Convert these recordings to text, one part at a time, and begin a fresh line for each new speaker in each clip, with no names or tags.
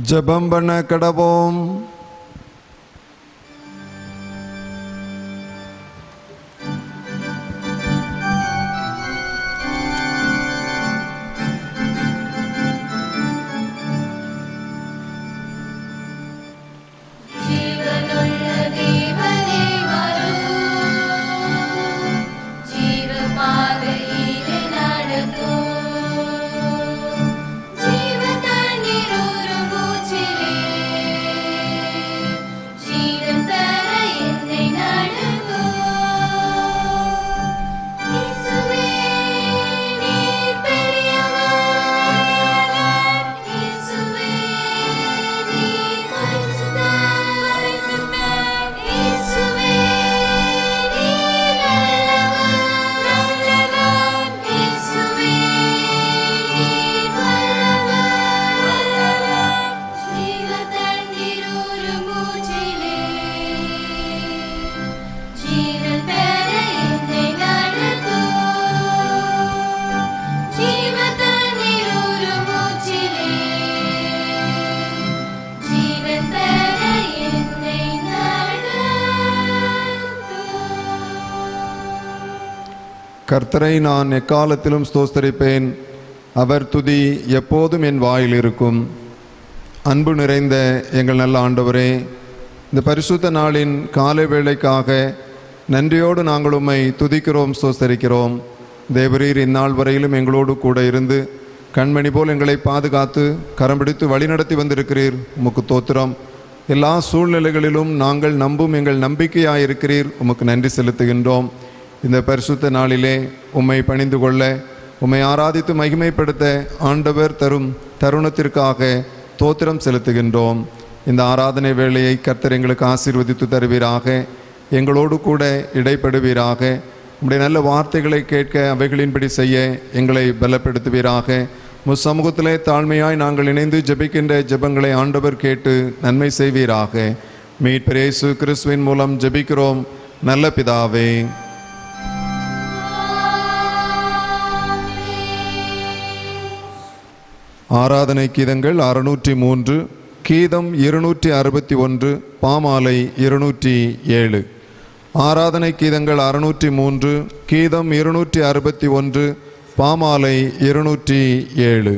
ஜெபம் பண்ண கடவோம். கர்த்தரை நான் எக்காலத்திலும் ஸ்தோத்திரிப்பேன். அவர் துதி எப்போதும் என் வாயில் இருக்கும். அன்பு நிறைந்த எங்கள் நல்ல ஆண்டவரே, இந்த பரிசுத்த நாளின் காலை வேளைக்காக நன்றியோடு நாங்கள் உம்மை துதிக்கிறோம், ஸ்தோத்திரிக்கிறோம். தேவரீர் இந்நாள் வரையிலும் எங்களோடு கூட இருந்து கண்மணி போல் எங்களை பாதுகாத்து கரம் பிடித்து வழிநடத்தி வந்திருக்கிறீர். உமக்கு தோத்திரம். எல்லா சூழ்நிலைகளிலும் நாங்கள் நம்பும் எங்கள் நம்பிக்கையாயிருக்கிறீர். உமக்கு நன்றி செலுத்துகின்றோம். இந்த பரிசுத்த நாளிலே உம்மை பணிந்து கொள்ள, உம்மை ஆராதித்து மகிமைப்படுத்த ஆண்டவர் தரும் தருணத்திற்காக தோத்திரம் செலுத்துகின்றோம். இந்த ஆராதனை வேளையை கர்த்தர் எங்களுக்கு ஆசீர்வதித்து தருவீராக. எங்களோடு கூட இடைப்படுவீராக. உம்முடைய நல்ல வார்த்தைகளை கேட்க அவைகளின்படி செய்ய எங்களை பலப்படுத்துவீராக. சமூகத்திலே தாழ்மையாய் நாங்கள் இணைந்து ஜெபிக்கின்ற ஜெபங்களை ஆண்டவர் கேட்டு நன்மை செய்வீராக. மீட்பர் இயேசு கிறிஸ்துவின் மூலம் ஜெபிக்கிறோம் நல்ல பிதாவே. ஆராதனை கீதங்கள் 603, கீதம் 261, பாமாலை 207. ஆராதனை கீதங்கள் 603, கீதம் 261, பாமாலை 207.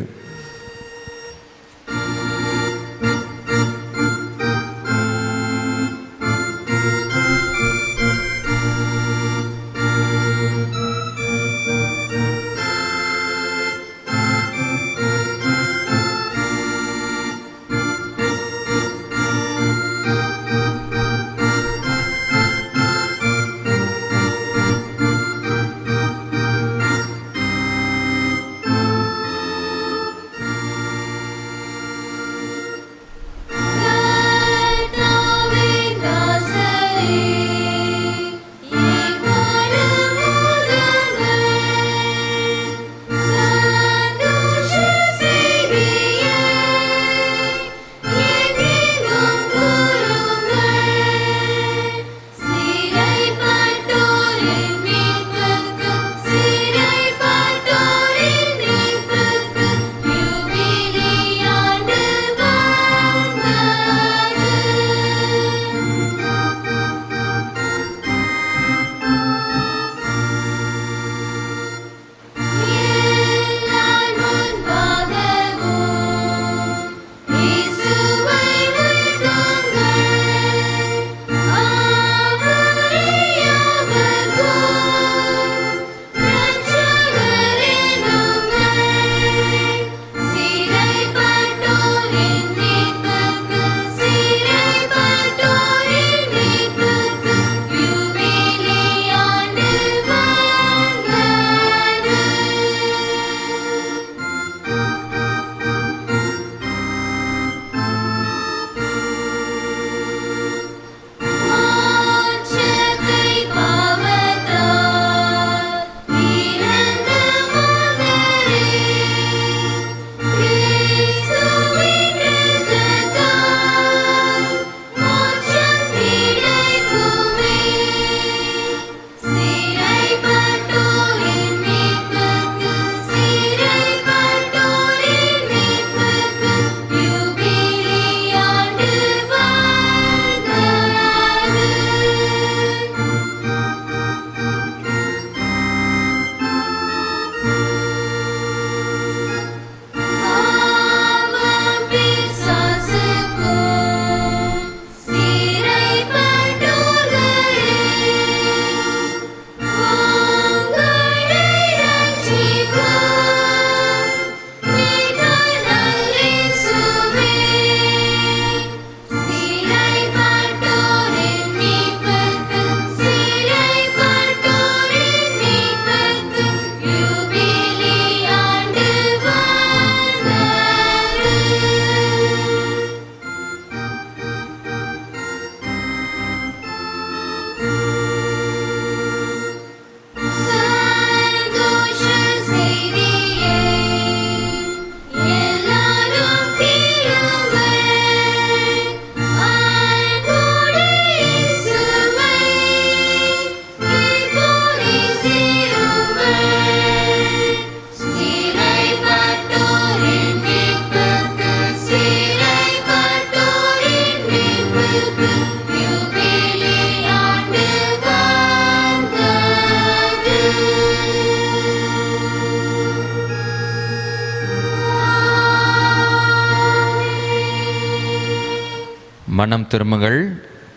மனம் திரும்புங்கள்,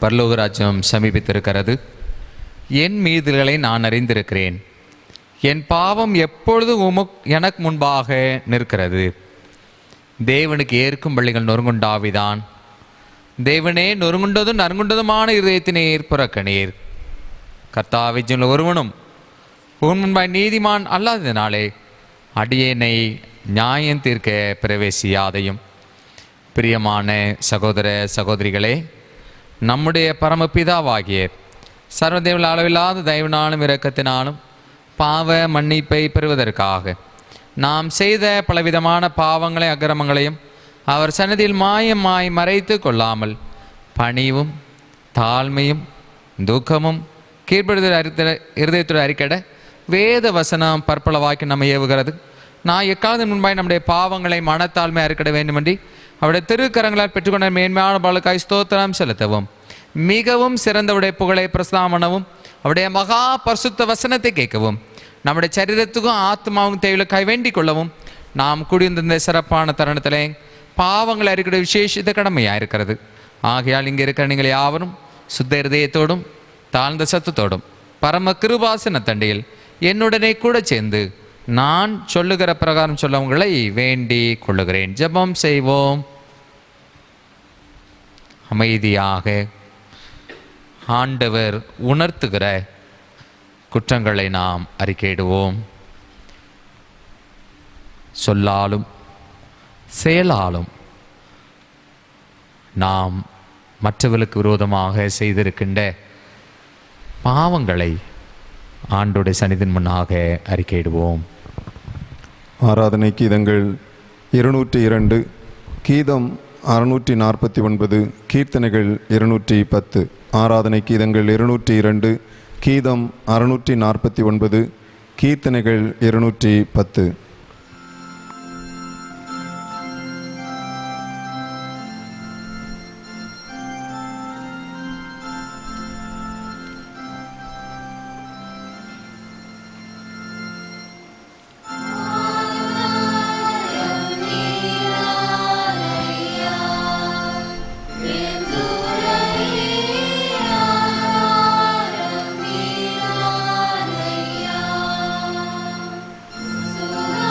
பரலோக ராஜ்யம் சமீபித்திருக்கிறது. என் மீறுதல்களை நான் அறிந்திருக்கிறேன். என் பாவம் எப்பொழுது எனக்கு முன்பாக நிற்கிறது. தேவனுக்கு ஏற்கும் பள்ளிகள் நொறுங்குண்டாவிதான். தேவனே, நொறுங்குண்டதும் நறுங்குண்டதுமான இருதயத்தினீர் புறக்கணீர். கர்த்தாவை ஜென்ம ஒருவனும் உன் முன்பாய் நீதிமான் அல்லாததினாலே அடியேனை நியாயம் தீர்க்க பிரவேசியாதையும். பிரியமான சகோதர சகோதரிகளே, நம்முடைய பரமபிதாவாகிய சர்வதேவ அளவில்லாத தயவினாலும் இரக்கத்தினாலும் பாவ மன்னிப்பை பெறுவதற்காக நாம் செய்த பலவிதமான பாவங்களை அக்கிரமங்களையும் அவர் சன்னதியில் மாயமாய் மறைத்து கொள்ளாமல் பணிவும் தாழ்மையும் துக்கமும் கீழ்ப்படுதல் இருதயத்துடன் அறிக்கையிட வேத வசனம் பற்பளவாக்கி நம்மை ஏவுகிறது. நான் எக்காலத்தின் முன்பாய் நம்முடைய பாவங்களை மனத்தாழ்மை அறிக்கிட வேண்டுமென்றி அவருடைய திருக்கரங்களால் பெற்றுக்கொண்ட மேன்மையான பாலுக்காய் ஸ்தோத்திரம் செலுத்தவும், மிகவும் சிறந்தவுடைய புகழை பிரஸ்தாமனவும், அவருடைய மகா பரிசுத்த வசனத்தை கேட்கவும், நம்முடைய சரீரத்துக்கும் ஆத்மாவுக்கும் தேவைக்காய் வேண்டிக் கொள்ளவும் நாம் கூடியிருந்த சிறப்பான தருணத்திலே பாவங்களை அறிக்கிற விசேஷித்த கடமையாக இருக்கிறது. ஆகையால் இங்கே இருக்கிற நீங்கள் யாவரும் சுத்த இருதயத்தோடும் தாழ்ந்த சத்தத்தோடும் பரம கிருபாசன தண்டையில் என்னுடனே கூட சேர்ந்து நான் சொல்லுகிற பிரகாரம் சொல்லவங்களை வேண்டிக் கொள்ளுகிறேன். ஜெபம் செய்வோம். அமைதியாக ஆண்டவர் உணர்த்துகிற குற்றங்களை நாம் அறிக்கையிடுவோம். சொல்லாலும் செயலாலும் நாம் மற்றவர்களுக்கு விரோதமாக செய்திருக்கின்ற பாவங்களை ஆண்டோடைய சன்னிதின் முன்னாக அறிக்கையிடுவோம்.
ஆராதனை கீதங்கள் 202, கீதம் 649, கீர்த்தனைகள் 210. ஆராதனை கீதங்கள் 202, கீதம் 649, கீர்த்தனைகள் 210.
So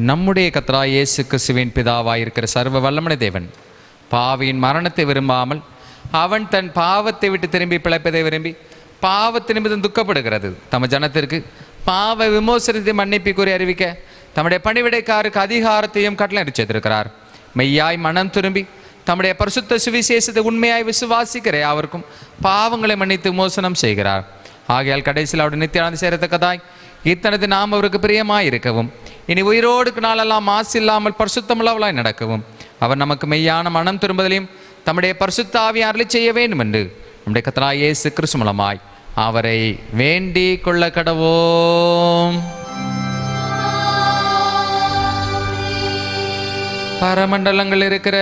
நம்முடைய கர்த்தராகிய இயேசு கிறிஸ்துவின் பிதாவாயிருக்கிற சர்வ வல்லமையுள்ள தேவன் பாவியின் மரணத்தை விரும்பாமல் அவன் தன் பாவத்தை விட்டு திரும்பி பிழைப்பதை விரும்பி பாவத்தை நிமித்தம் துக்கப்படுகிறது தம ஜனத்திற்கு பாவ விமோசனத்தை மன்னிப்பு கூறி அறிவிக்க தம்முடைய பணிவிடைக்காருக்கு அதிகாரத்தையும் கட்டளையிட்டிருக்கிறார். மெய்யாய் மனம் திரும்பி தம்முடைய பரிசுத்த சுவிசேஷத்தை உண்மையாய் விசுவாசிக்கிற அவருக்கும் பாவங்களை மன்னித்து விமோசனம் செய்கிறார். ஆகையால் கடைசியில் அவருடைய நித்தியானந்த சேரத்தக்கதாய் இத்தனது நாம் அவருக்கு பிரியமாய் இருக்கவும் இனி உயிரோடுக்கு நாளெல்லாம் மாசு இல்லாமல் பரிசுத்தமுள்ளவளாய் நடக்கவும் அவர் நமக்கு மெய்யான மனம் திரும்புதலையும் தம்முடைய பரிசுத்த ஆவியை அருளி செய்ய வேண்டும் என்று நம்முடைய கர்த்தராகிய இயேசு கிறிஸ்து மூலமாய் அவரை வேண்டிக் கொள்ள கடவோம். பரமண்டலங்கள் இருக்கிற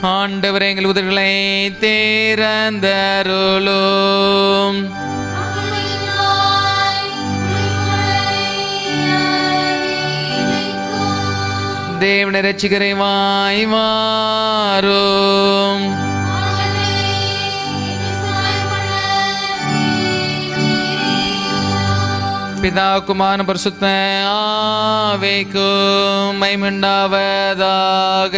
ஆண்டவரே எங்கள் உதடுகளை தேர்ந்தருளும். தேவனை ரட்சிகரை வாய் மாறும். பிதா குமாரன் பரிசுத்த ஆவிக்கும் மகிமையுண்டாவதாக.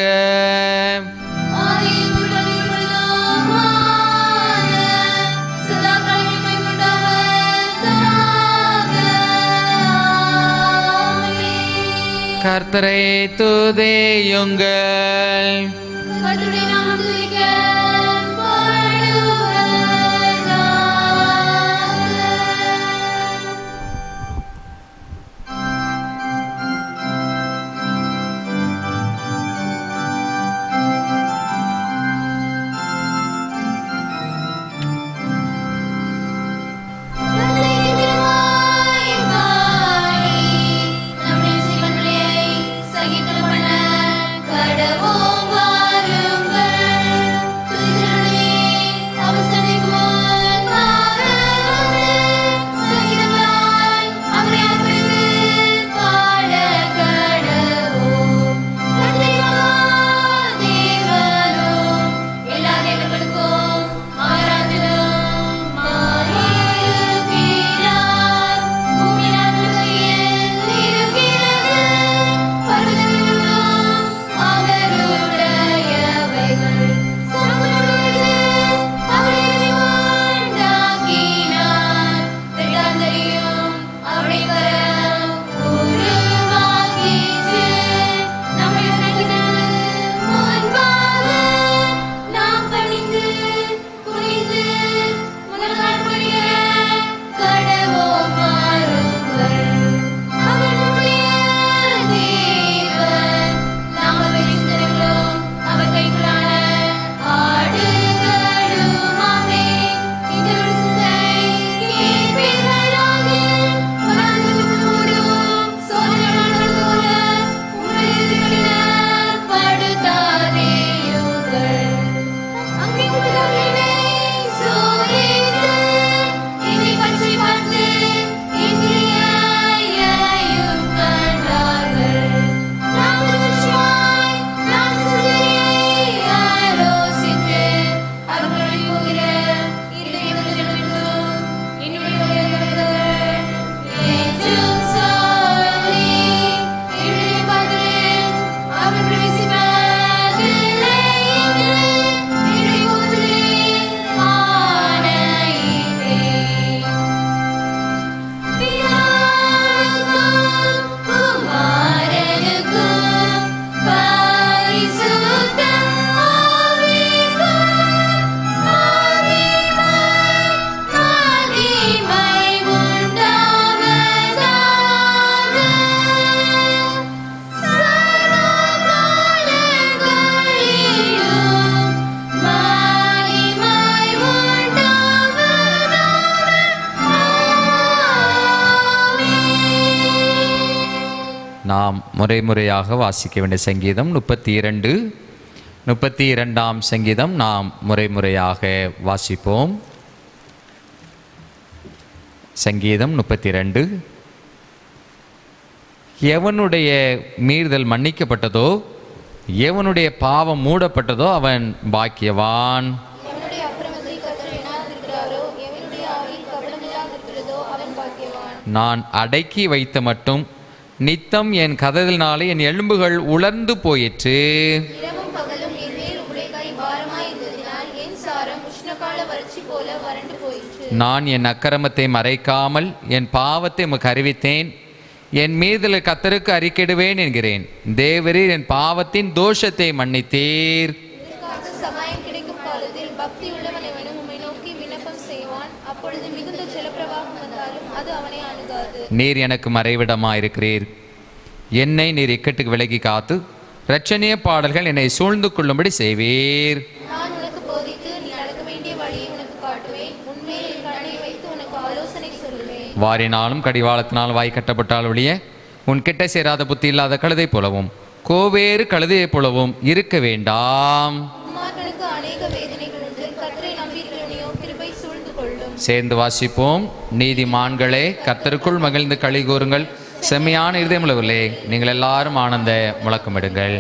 கர்த்தரை துதியுங்கள். முறையாக வாசிக்க வேண்டிய சங்கீதம் 32. 32ஆம் சங்கீதம் நாம் முறையாக வாசிப்போம். சங்கீதம் 32. எவனுடைய மீறுதல் மன்னிக்கப்பட்டதோ, எவனுடைய பாவம் மூடப்பட்டதோ அவன் பாக்கியவான். நான் அடக்கி வைத்த மட்டும் நித்தம் என் கதவினாலே என் எலும்புகள் உலர்ந்து போயிற்று. நான் என் அக்கிரமத்தை மறைக்காமல் என் பாவத்தை உமக்கு அறிவித்தேன். என் மீறுதலை கர்த்தருக்கு அறிக்கையிடுவேன் என்கிறேன். தேவரீர் என் பாவத்தின் தோஷத்தை மன்னித்தீர். நீர் எனக்கு மறைவிடமாயிருக்கிறீர். என்னை நீர் இக்கட்டுக்கு விலகி காத்து இரட்சணிய பாடல்கள் என்னை சூழ்ந்து கொள்ளும்படி செய்வீர். வாரினாலும் கடிவாளத்தினால் வாய் கட்டப்பட்டால் ஒழிய உன் கிட்ட சேராத புத்தி இல்லாத கழுதை போலவும் கோவேறு கழுதையை போலவும் இருக்க வேண்டாம். சேர்ந்து வாசிப்போம். நீதிமான்களே, கர்த்தருக்குள் மகிழ்ந்து களி கூறுங்கள். செம்மையான இருதயமுள்ளவர்களே, நீங்கள் எல்லாரும் ஆனந்த முழக்கமிடுங்கள்.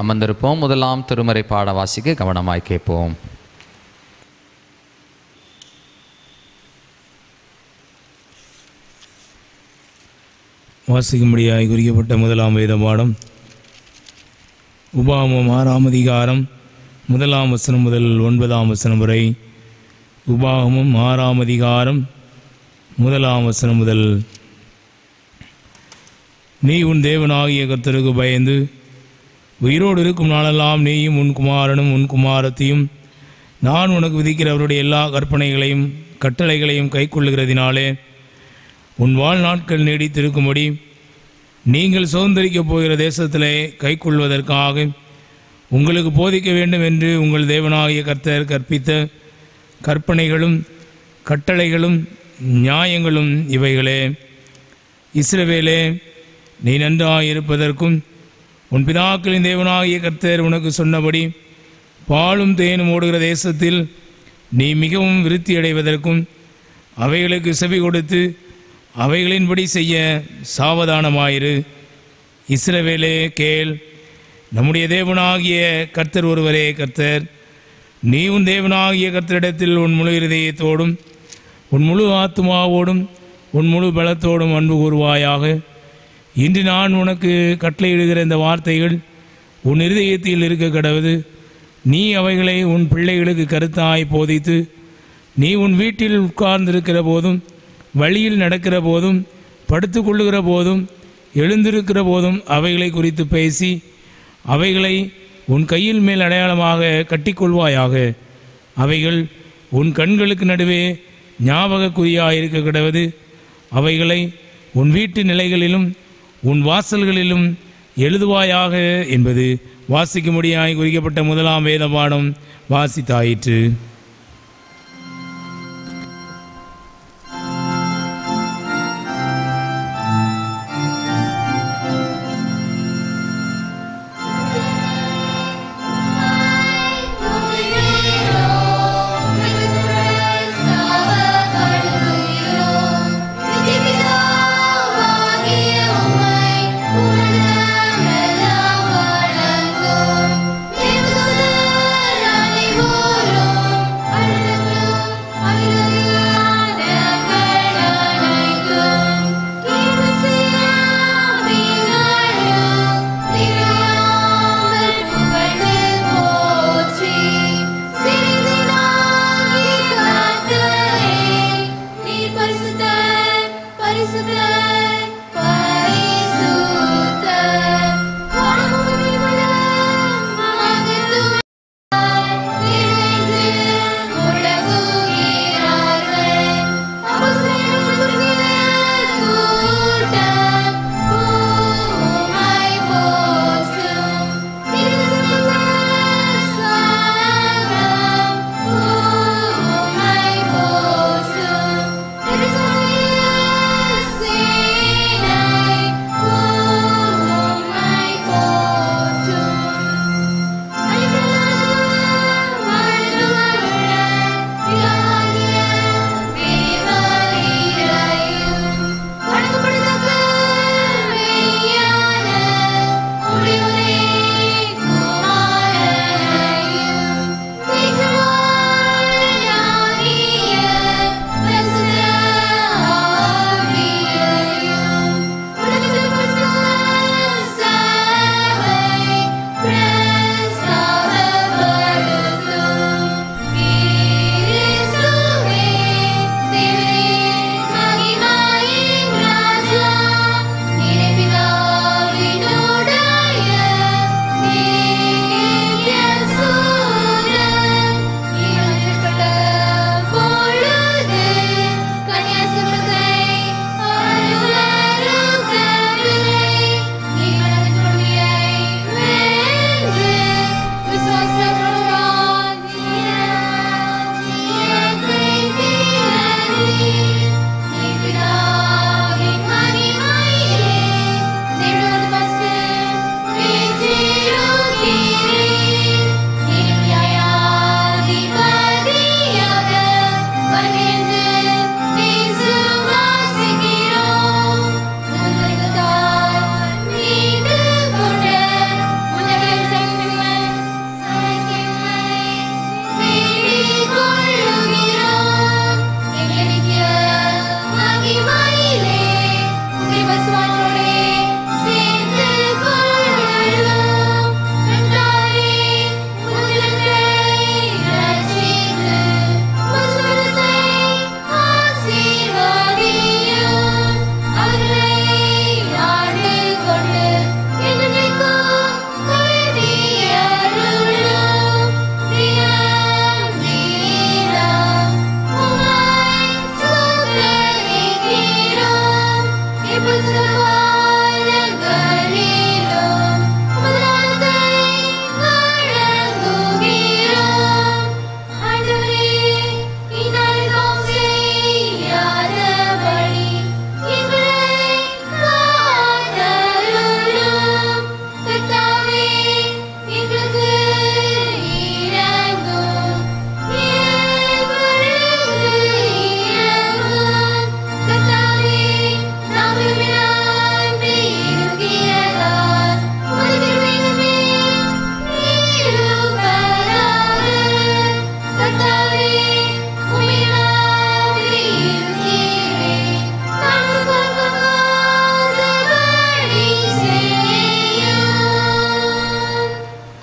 அமர்ந்திருப்போம். முதலாம் திருமறை பாட வாசிக்க கவனமாய் கேட்போம்.
வாசிக்கும்படியாய் குறிக்கப்பட்ட முதலாம் வேத பாடம் உபாகமம் 6ஆம் அதிகாரம் 1ஆம் வசனம் முதல் 9ஆம் வசனம் வரை. உபாகமம் 6ஆம் அதிகாரம் 1ஆம் வசனம் முதல். நீ உன் தேவனாகிய கர்த்தருக்கு பயந்து உயிரோடு இருக்கும் நாளெல்லாம் நீயும் உன் குமாரனும் உன் குமாரத்தையும் நான் உனக்கு விதிக்கிற அவருடைய எல்லா கற்பனைகளையும் கட்டளைகளையும் கைக்கொள்ளுகிறதினாலே உன் வாழ்நாட்கள் நீடித்திருக்கும்படி நீங்கள் சுதந்திரிக்கப் போகிற தேசத்திலே கைக்கொள்வதற்காக உங்களுக்கு போதிக்க வேண்டும் என்று உங்கள் தேவனாகிய கர்த்தர் கற்பித்த கற்பனைகளும் கட்டளைகளும் நியாயங்களும் இவைகளே. இஸ்ரவேலே, நீ நன்றாயிருப்பதற்கும் உன் பிதாக்களின் தேவனாகிய கர்த்தர் உனக்கு சொன்னபடி பாலும் தேனும் ஓடுகிற தேசத்தில் நீ மிகவும் விருத்தி அடைவதற்கும் அவைகளுக்கு செவி கொடுத்து அவைகளின்படி செய்ய சாவதானமாயிரு. இஸ்ரவேலே கேள், நம்முடைய தேவனாகிய கர்த்தர் ஒருவரே கர்த்தர். நீ உன் தேவனாகிய கர்த்தரிடத்தில் உன் முழு இருதயத்தோடும் உன் முழு ஆத்துமாவோடும் உன் முழு பலத்தோடும் அன்பு கூறுவாயாக. இன்று நான் உனக்கு கட்டளையிடுகிற இந்த வார்த்தைகள் உன் இருதயத்தில் இருக்க கடவுது. நீ அவைகளை உன் பிள்ளைகளுக்கு கருத்தாய் போதித்து நீ உன் வீட்டில் உட்கார்ந்திருக்கிற போதும் வழியில் நடக்கிற போதும் படுத்து கொள்ளுகிற போதும் எழுந்திருக்கிற போதும் அவைகளை குறித்து பேசி அவைகளை உன் கையில் மேல் அடையாளமாக கட்டிக்கொள்வாயாக. அவைகள் உன் கண்களுக்கு நடுவே ஞாபகக்குறியாயிருக்க கிடவது. அவைகளை உன் வீட்டு நிலைகளிலும் உன் வாசல்களிலும் எழுதுவாயாக என்பது வாசிக்கும்படியாய் குறிக்கப்பட்ட முதலாம் வேத பாடம் வாசித்தாயிற்று.
அனைவரும்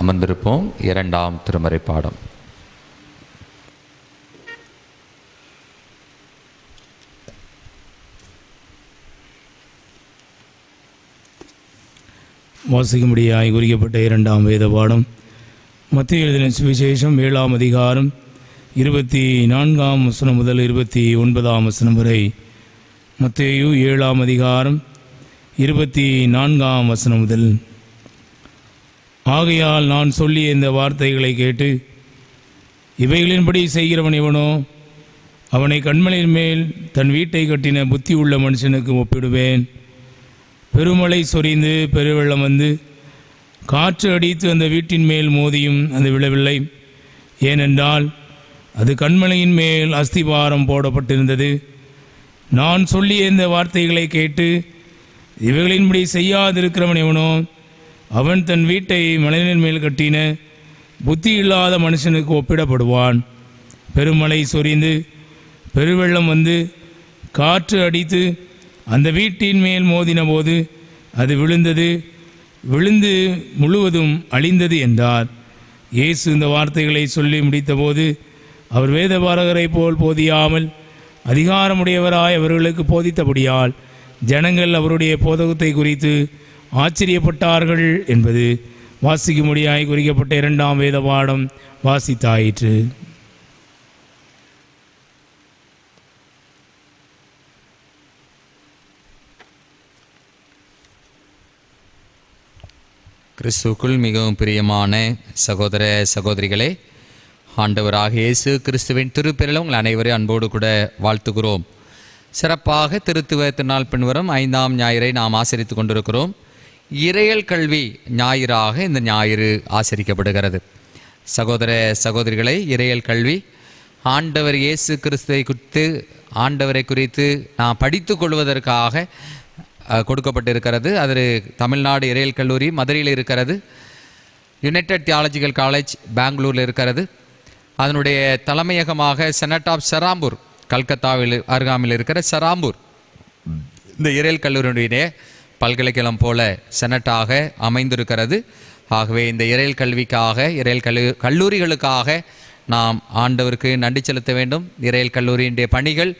அமர்ந்திருப்போம். இரண்டாம் திருமறை பாடம்.
வாசிக்கும்படியாய் குறிக்கப்பட்ட இரண்டாம் வேத பாடம் மத்திய எழுதின சுவிசேஷம் 7ஆம் அதிகாரம் 24ஆம் வசனம் முதல் 29ஆம் வசனம் வரை. மத்தேயு 7ஆம் அதிகாரம் 24ஆம் வசனம் முதல். ஆகையால் நான் சொல்லிய இந்த வார்த்தைகளை கேட்டு இவைகளின்படி செய்கிறவன் எவனோ அவனை கண்மலையின் மேல் தன் வீட்டை கட்டின புத்தி உள்ள மனுஷனுக்கு ஒப்பிடுவேன். பெருமழை சொரிந்து பெருவெள்ளம் வந்து காற்று அடித்து அந்த வீட்டின் மேல் மோதியும் அது விழவில்லை. ஏனென்றால் அது கண்மலையின் மேல் அஸ்திபாரம் போடப்பட்டிருந்தது. நான் சொல்லிய இந்த வார்த்தைகளை கேட்டு இவைகளின்படி செய்யாதிருக்கிறவன் எவனோ அவன் தன் வீட்டை மலையின் மேல் கட்டின புத்தி இல்லாத மனுஷனுக்கு ஒப்பிடப்படுவான். பெருமழை சொரிந்து பெருவெள்ளம் வந்து காற்று அடித்து அந்த வீட்டின் மேல் மோதின போது அது விழுந்து முழுவதும் அழிந்தது என்றார். இயேசு இந்த வார்த்தைகளை சொல்லி முடித்தபோது அவர் வேதபாரகரை போல் போதியாமல் அதிகாரமுடையவராய் அவர்களுக்கு போதித்தபடியால் ஜனங்கள் அவருடைய போதகத்தை குறித்து ஆச்சரியப்பட்டார்கள் என்பது வாசிக்கும்படியாய் குறிக்கப்பட்ட 2ஆம் வேத பாடம் வாசித்தாயிற்று.
கிறிஸ்துவுக்குள் மிகவும் பிரியமான சகோதர சகோதரிகளே, ஆண்டவராக இயேசு கிறிஸ்துவின் திருப்பெயரில் உங்கள் அனைவரையும் அன்போடு கூட வாழ்த்துகிறோம். சிறப்பாக திருத்துவ திருநாள் பின்வரும் 5ஆம் ஞாயிறை நாம் ஆசரித்து கொண்டிருக்கிறோம். இறையல் கல்வி ஞாயிறாக இந்த ஞாயிறு ஆசரிக்கப்படுகிறது. சகோதர சகோதரிகளை, இறையல் கல்வி ஆண்டவர் இயேசு கிறிஸ்துவை குறித்து ஆண்டவரை குறித்து நாம் படித்து கொள்வதற்காக கொடுக்கப்பட்டிருக்கிறது. அது தமிழ்நாடு இறையல் கல்லூரி மதுரையில் இருக்கிறது. யுனைடெட் தியாலஜிக்கல் காலேஜ் பெங்களூரில் இருக்கிறது. அதனுடைய தலைமையகமாக செனட் ஆஃப் செராம்பூர், கல்கத்தாவில் அருகாமையில் இருக்கிற செராம்பூர் இந்த இறையல் கல்லூரியுடைய பல்கலைக்கழகம் போல செனட்டாக அமைந்திருக்கிறது. ஆகவே இந்த இறையல் கல்விக்காக, இறையல் கல்லூரிகளுக்காக நாம் ஆண்டவருக்கு நன்றி செலுத்த வேண்டும். இறையல் கல்லூரியினுடைய பணிகள்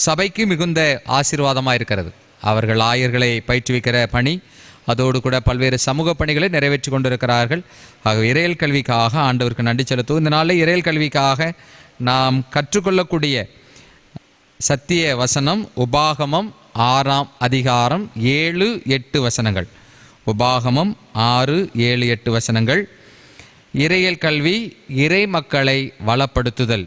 சபைக்கு மிகுந்த ஆசீர்வாதமாக இருக்கிறது. அவர்கள் ஆயர்களை பயிற்றுவிக்கிற பணி, அதோடு கூட பல்வேறு சமூக பணிகளை நிறைவேற்றி கொண்டிருக்கிறார்கள். ஆகவே இறையல் கல்விக்காக ஆண்டவருக்கு நன்றி செலுத்துவோம். இந்த நாளில் இறையல் கல்விக்காக நாம் கற்றுக்கொள்ளக்கூடிய சத்திய வசனம் உபாகமம் 6ஆம் அதிகாரம் 7-8 வசனங்கள். உபாகமம் 6-7-8 வசனங்கள். இறையல் கல்வி இறை மக்களை வளப்படுத்துதல்.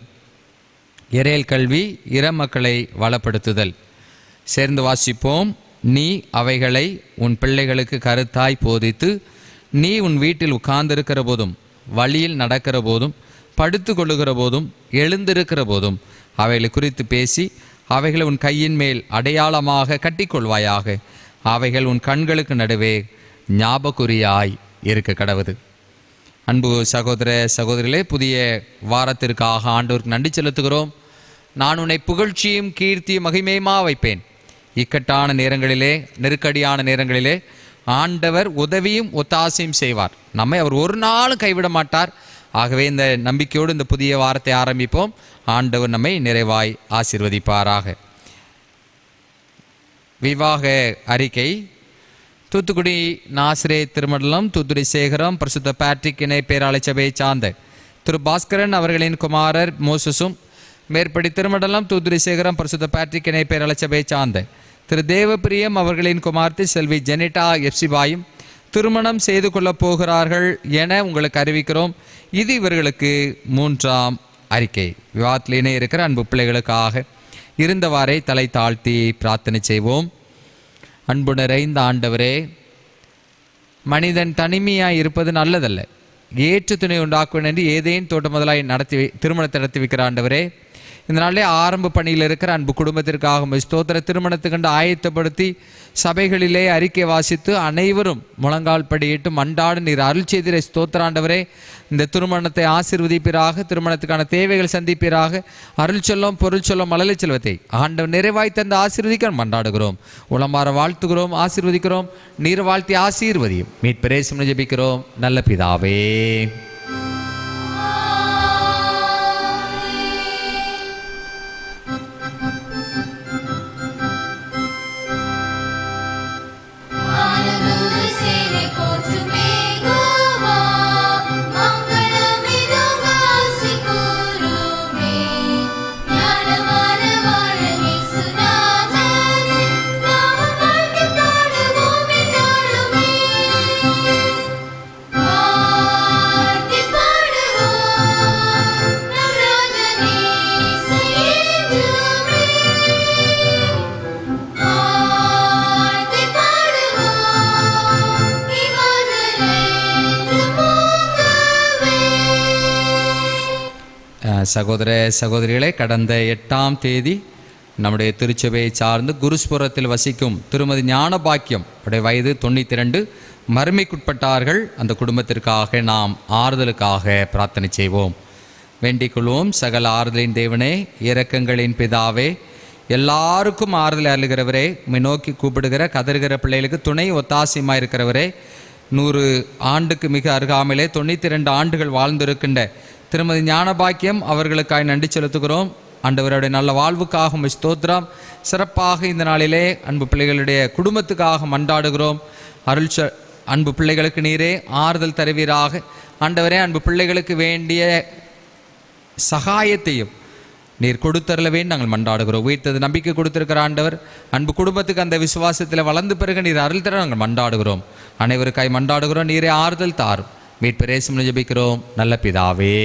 இறையல் கல்வி இறை மக்களை வளப்படுத்துதல். சேர்ந்து வாசிப்போம். நீ அவைகளை உன் பிள்ளைகளுக்கு கருத்தாய் போதித்து, நீ உன் வீட்டில் உட்கார்ந்திருக்கிற போதும், வழியில் நடக்கிற போதும், படுத்து கொள்ளுகிற போதும், எழுந்திருக்கிற போதும் அவைகளை குறித்து பேசி, அவைகளை உன் கையின் மேல் அடையாளமாக கட்டிக்கொள்வாயாக. அவைகள் உன் கண்களுக்கு நடுவே ஞாபகுறியாய் இருக்க கடவுது. அன்பு சகோதர சகோதரிகளே, புதிய வாரத்திற்காக ஆண்டவருக்கு நன்றி செலுத்துகிறோம். நான் உன்னை புகழ்ச்சியும் கீர்த்தியும் மகிமையுமா வைப்பேன். இக்கட்டான நேரங்களிலே, நெருக்கடியான நேரங்களிலே ஆண்டவர் உதவியும் ஒத்தாசையும் செய்வார். நம்மை அவர் ஒரு நாளும் கைவிட மாட்டார். ஆகவே இந்த நம்பிக்கையோடு இந்த புதிய வாரத்தை ஆரம்பிப்போம். ஆண்டவர் நம்மை நிறைவாய் ஆசீர்வதிப்பாராக. விவாக அறிக்கை. தூத்துக்குடி நாசிரே திருமண்டலம், தூத்துக்குடி சேகரம், பரிசுத்த பேட்ரிக் இணை பேராளை சபையை சார்ந்த திரு பாஸ்கரன் அவர்களின் குமாரர் மோசஸும், மேற்படி திருமண்டலம் தூத்துக்குடி சேகரம் பரிசுத்த பேட்ரிக் இணை பேராளை சபையை சார்ந்த திரு தேவப்பிரியம் அவர்களின் குமார்த்தி செல்வி ஜெனிட்டா எப்சிபாயும் திருமணம் செய்து கொள்ளப் போகிறார்கள் என உங்களுக்கு அறிவிக்கிறோம். இது இவர்களுக்கு 3ஆம் அறிக்கை. விவாதத்திலே இருக்கிற அன்பு பிள்ளைகளுக்காக இருந்தவாறே தலை தாழ்த்தி பிரார்த்தனை செய்வோம். அன்பு நிறைந்த ஆண்டவரே, மனிதன் தனிமையாய் இருப்பது நல்லதல்ல, ஏற்று துணை உண்டாக்குவேன் என்று ஏதேன் தோட்டம் முதலாய் திருமணத்தை நடத்தி வைக்கிற ஆண்டவரே, இந்த நாளிலே ஆரம்ப பணியில் இருக்கிற அன்பு குடும்பத்திற்காக ஸ்தோத்திர திருமணத்தை கண்டு ஆயத்தப்படுத்தி சபைகளிலே அறிக்கை வாசித்து அனைவரும் முழங்கால் படியிட்டு மண்டாடு நீர் அருள் செய்திரை ஸ்தோத்திராண்டவரே. இந்த திருமணத்தை ஆசீர்வதிப்பீராக, திருமணத்துக்கான தேவைகள் சந்திப்பீராக. அருள் சொல்லும் பொருள் சொல்லும் மழலை செல்வத்தை ஆண்டவர் நிறைவாய் தந்து ஆசீர்வதிக்க மண்டாடுகிறோம். உளமாற வாழ்த்துகிறோம், ஆசீர்வதிக்கிறோம். நீர் வாழ்த்தி ஆசீர்வதியும் மீட்பரேசும் ஜெபிக்கிறோம் நல்ல பிதாவே. சகோதர சகோதரிகளே, கடந்த 8ஆம் தேதி நம்முடைய திருச்சபையை சார்ந்து குருஸ்புரத்தில் வசிக்கும் திருமதி ஞானபாக்கியம் உடைய வயது 92 மறுமைக்குட்பட்டார்கள். அந்த குடும்பத்திற்காக நாம் ஆறுதலுக்காக பிரார்த்தனை செய்வோம், வேண்டிக் கொள்வோம். சகல ஆறுதலின் தேவனே, இரக்கங்களின் பிதாவே, எல்லாருக்கும் ஆறுதல் அருளுகிறவரே, உம்மை நோக்கி கூப்பிடுகிற கதறுகிற பிள்ளைகளுக்கு துணை ஒத்தாசியமாக இருக்கிறவரே, 100 ஆண்டுக்கு மிக அருகாமையிலே 92 ஆண்டுகள் வாழ்ந்திருக்கின்ற திருமதி ஞானபாக்கியம் அவர்களுக்காக நன்றி செலுத்துகிறோம். ஆண்டவருடைய நல்ல வாழ்வுக்காக உம்மை ஸ்தோத்திரம். சிறப்பாக இந்த நாளிலே அன்பு பிள்ளைகளுடைய குடும்பத்துக்காக மன்றாடுகிறோம். அன்பு பிள்ளைகளுக்கு நீரே ஆறுதல் தருவீராக. ஆண்டவரே, அன்பு பிள்ளைகளுக்கு வேண்டிய சகாயத்தையும் நீர் கொடுத்தரல வேண்டும் நாங்கள் மன்றாடுகிறோம். உயிர்த்தது நம்பிக்கை கொடுத்திருக்கிற ஆண்டவர் அன்பு குடும்பத்துக்கு அந்த விசுவாசத்தில் வளர்ந்து பிறகு நீர் அருள் தர நாங்கள் மன்றாடுகிறோம். அனைவருக்காய் மன்றாடுகிறோம். நீரே ஆறுதல் தாரும். மீட்பர் இயேசுவின் ஜெபிக்கிறோம் நல்ல பிதாவே.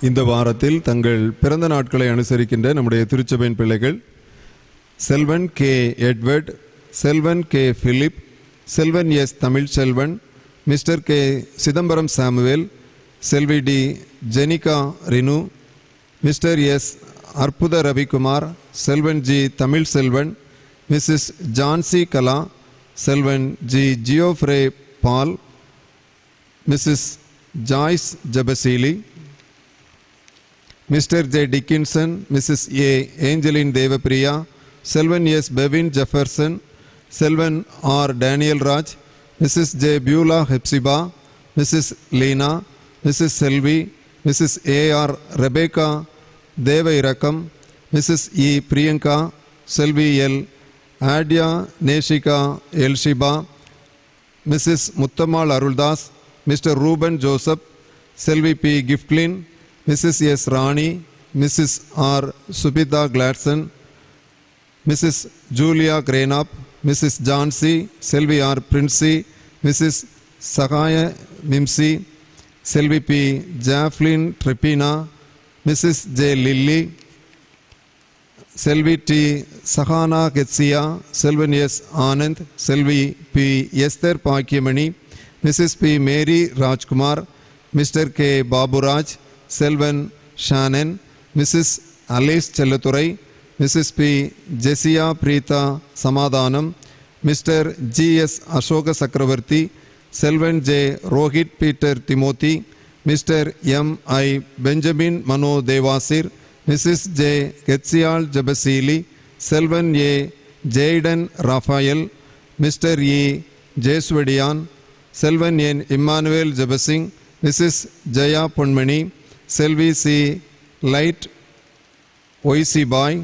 இந்த வாரத்தில் தங்கள் பிறந்த நாட்களை அனுசரிக்கின்ற நம்முடைய திருச்சபையின் பிள்ளைகள் செல்வன் கே எட்வர்ட், செல்வன் கே பிலிப், செல்வன் S Tamilselvan, Mr K Chidambaram Samuel, செல்வி D Jenika Rinu, Mr S Arputha Ravikumar, செல்வன் ஜி தமிழ்செல்வன், மிஸ்ஸஸ் ஜான்சி கலா, செல்வன் G Geoffrey Paul, Mrs Joyce Jabaseeli, Mr J Dickinson, Mrs A Angeline Devapriya, செல்வன் எஸ் பெவின் ஜெஃபர்சன், செல்வன் R Daniel Raj, Mrs J Beulah Hephzibah, Mrs Leena, Mrs Selvi, Mrs A R Rebecca Deva Irakkam, Mrs E Priyanka, செல்வி L Adya Neshika Elshiba, Mrs Muthammal Aruldas, Mr Reuben Joseph, செல்வி P Giftlin, Mrs S Rani, Mrs R Subitha Gladson, Mrs Julia கிரேனாப், Mrs Jancy, செல்வி R Princy, Mrs Sahaya Mimsy, செல்வி P Jaflin Tryphena, Mrs J Lily, செல்வி D Sahana Keziah, செல்வன் S Anand, செல்வி P Esther Bakkiyamani, Mrs P Mary Rajkumar, Mr K Baburaj, செல்வன் Shannon, Mrs Alice Sellathurai, Mrs P Jesia Preetha Samadhanam, Mr G S Ashoka சக்கரவர்த்தி, Selvan J Rohit Peter Timothy, mister M I Benjamin Mano Devasir, missus J Ketsiyal Jabaseeli, Selvan A Jayden Raphael, mister E Jeswadiyan, Selvan N Emmanuel Jabasingh, missus Jaya Ponmani, Selvi C லைட் ஒய்சி பாய்,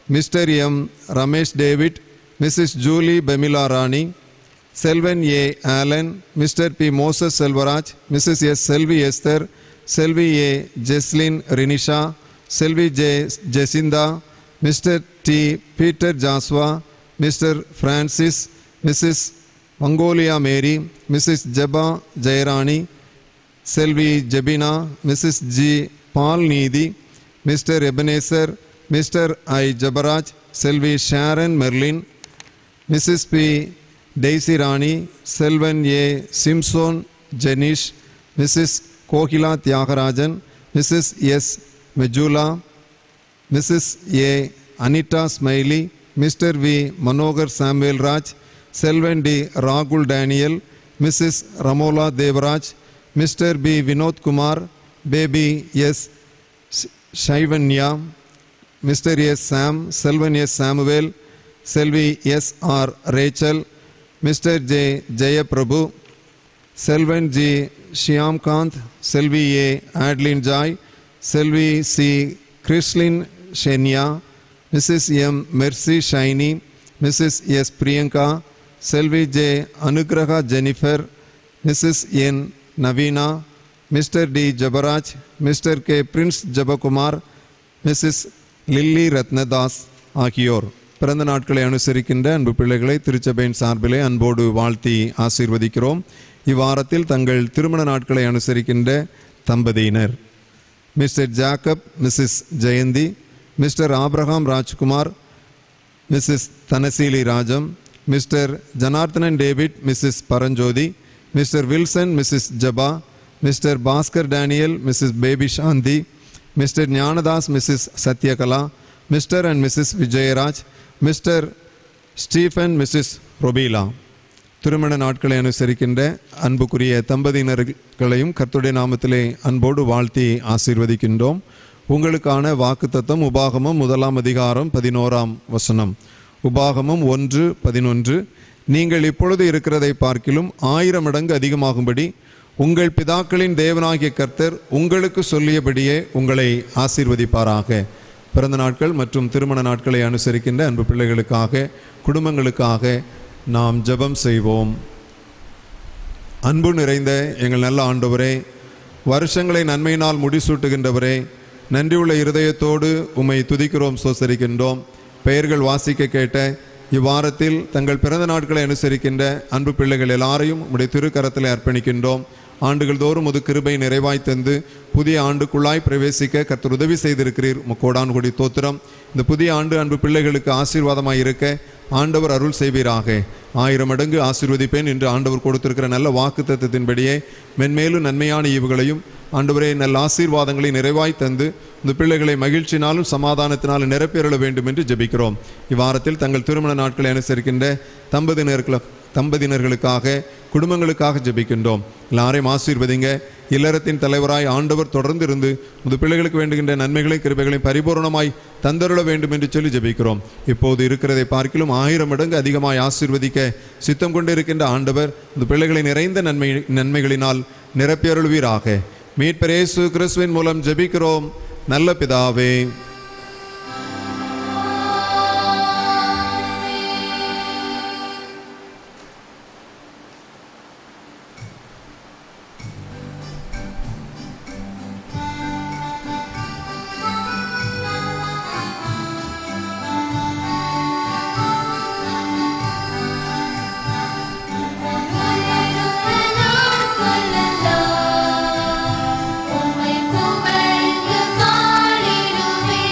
mister M Ramesh David, missus Julie Pemila Rani, Selvan A Alan, mister P Moses Selvaraj, missus S Selvi Esther, Selvi A Jeslin Rinisha, Selvi J Jacintha, mister T Peter Joshua, mister Francis, missus மங்கோலியா மேரி, Mrs Jaba Jeyarani, Selvi Jebina, missus G Paul Neethi, mister Ebenezer, mister I Jabaraj, Selvi Sharon Merlin, missus B Daisy Rani, Selvan A Simson Jenish, missus Kokila Thiyagarajan, missus S Mejula, missus A Anita Smiley, mister V Manohar Samuel Raj, Selvan D ராகுல் Daniel, missus Ramola Devaraj, mister P Vinoth Kumar, baby S Shaivanya, mister S Sam, Selvan S Samuel, Selvi S R Rachel, mister J Jeyaprabhu, Selvan G ஷியாம்காந்த், Selvi A Adlin Joy, Selvi C Chrislin Shenya, missus M Mercy Shiny, missus S Priyanka, Selvi J Anugraha Jennifer, missus N Naveena, mister T Jabaraj, mister K Prince Jabakumar, missus Lily Rathnadas ஆகியோர் பிறந்த நாட்களை அனுசரிக்கின்ற அன்பு பிள்ளைகளை திருச்சபையின் சார்பிலே அன்போடு வாழ்த்தி ஆசீர்வதிக்கிறோம். இவ்வாரத்தில் தங்கள் திருமண நாட்களை அனுசரிக்கின்ற தம்பதியினர் mister Jacob, missus Jayanthi, mister Abraham Rajkumar, missus Dhanaseeli Rajam, mister Janarthanan David, missus Paranjothi, mister Wilson, missus Jaba, mister Baskar Daniel, missus baby Shanthi, mister Gnanadas, missus Sathyakala, mister and missus Vijayaraj, mister Stephen, missus Robeela. திருமண நாட்களை அனுசரிக்கின்ற அன்புக்குரிய தம்பதியினர்களையும் கர்த்தருடைய நாமத்திலே அன்போடு வாழ்த்தி ஆசீர்வதிக்கின்றோம். உங்களுக்கான வாக்குத்தத்தம் உபாகமம் 1 அதிகாரம் 11 உபாகமம் 1:11. நீங்கள் இப்பொழுது இருக்கிறதை பார்க்கிலும் 1000 மடங்கு அதிகமாகும்படி உங்கள் பிதாக்களின் தேவனாகிய கர்த்தர் உங்களுக்கு சொல்லியபடியே உங்களை ஆசீர்வதிப்பாராக. பிறந்த நாட்கள் மற்றும் திருமண நாட்களை அனுசரிக்கின்ற அன்பு பிள்ளைகளுக்காக, குடும்பங்களுக்காக நாம் ஜெபம் செய்வோம். அன்பு நிறைந்த எங்கள் நல்ல ஆண்டவரே, வருஷங்களை நன்மையினால் முடிசூட்டுகின்றவரே, நன்றியுள்ள இருதயத்தோடு உம்மை துதிக்கிறோம், சோசரிக்கின்றோம். பெயர்கள் வாசிக்க கேட்ட இவ்வாரத்தில் தங்கள் பிறந்த நாட்களை அனுசரிக்கின்ற அன்பு பிள்ளைகள் எல்லாரையும் உம்முடைய திருக்கரத்தில் அர்ப்பணிக்கின்றோம். ஆண்டுகள் தோறும் உமது கிருபை நிறைவாய் தந்து புதிய ஆண்டுக்குள்ளாய் பிரவேசிக்க கர்த்தர் உதவி செய்திருக்கிறீர். கோடான் கோடி தோத்திரம். இந்த புதிய ஆண்டு அன்பு பிள்ளைகளுக்கு ஆசீர்வாதமாய் இருக்க ஆண்டவர் அருள் செய்வீராக. 1000 மடங்கு ஆசீர்வதிப்பேன் என்று ஆண்டவர் கொடுத்திருக்கிற நல்ல வாக்கு தத்தத்தின்படியே மென்மேலும் நன்மையான ஈவுகளையும் ஆண்டவரே நல்ல ஆசீர்வாதங்களை நிறைவாய் தந்து இந்த பிள்ளைகளை மகிழ்ச்சினாலும் சமாதானத்தினாலும் நிரப்பியருள வேண்டும் என்று ஜெபிக்கிறோம். இவ்வாரத்தில் தங்கள் திருமண நாட்களை அனுசரிக்கின்ற தம்பதியினர்களுக்காக, குடும்பங்களுக்காக ஜெபிக்கின்றோம். எல்லாரையும் ஆசீர்வதிங்க. இல்லறத்தின் தலைவராய் ஆண்டவர் தொடர்ந்து இருந்து இந்த பிள்ளைகளுக்கு வேண்டுகின்ற நன்மைகளை கிருபைகளை பரிபூர்ணமாய் தந்தருள வேண்டும் என்று சொல்லி ஜெபிக்கிறோம். இப்போது இருக்கிறதை பார்க்கிலும் 1000 மடங்கு அதிகமாய் ஆசீர்வதிக்க சித்தம் கொண்டிருக்கின்ற ஆண்டவர் இந்த பிள்ளைகளை நிறைந்த நன்மைகளினால் நிரப்பியருள்வீராக. மீட்பர் இயேசு கிறிஸ்துவின் மூலம் ஜெபிக்கிறோம் நல்ல பிதாவே.
உம்மை புகழ்ந்து பாடிடுவேன்.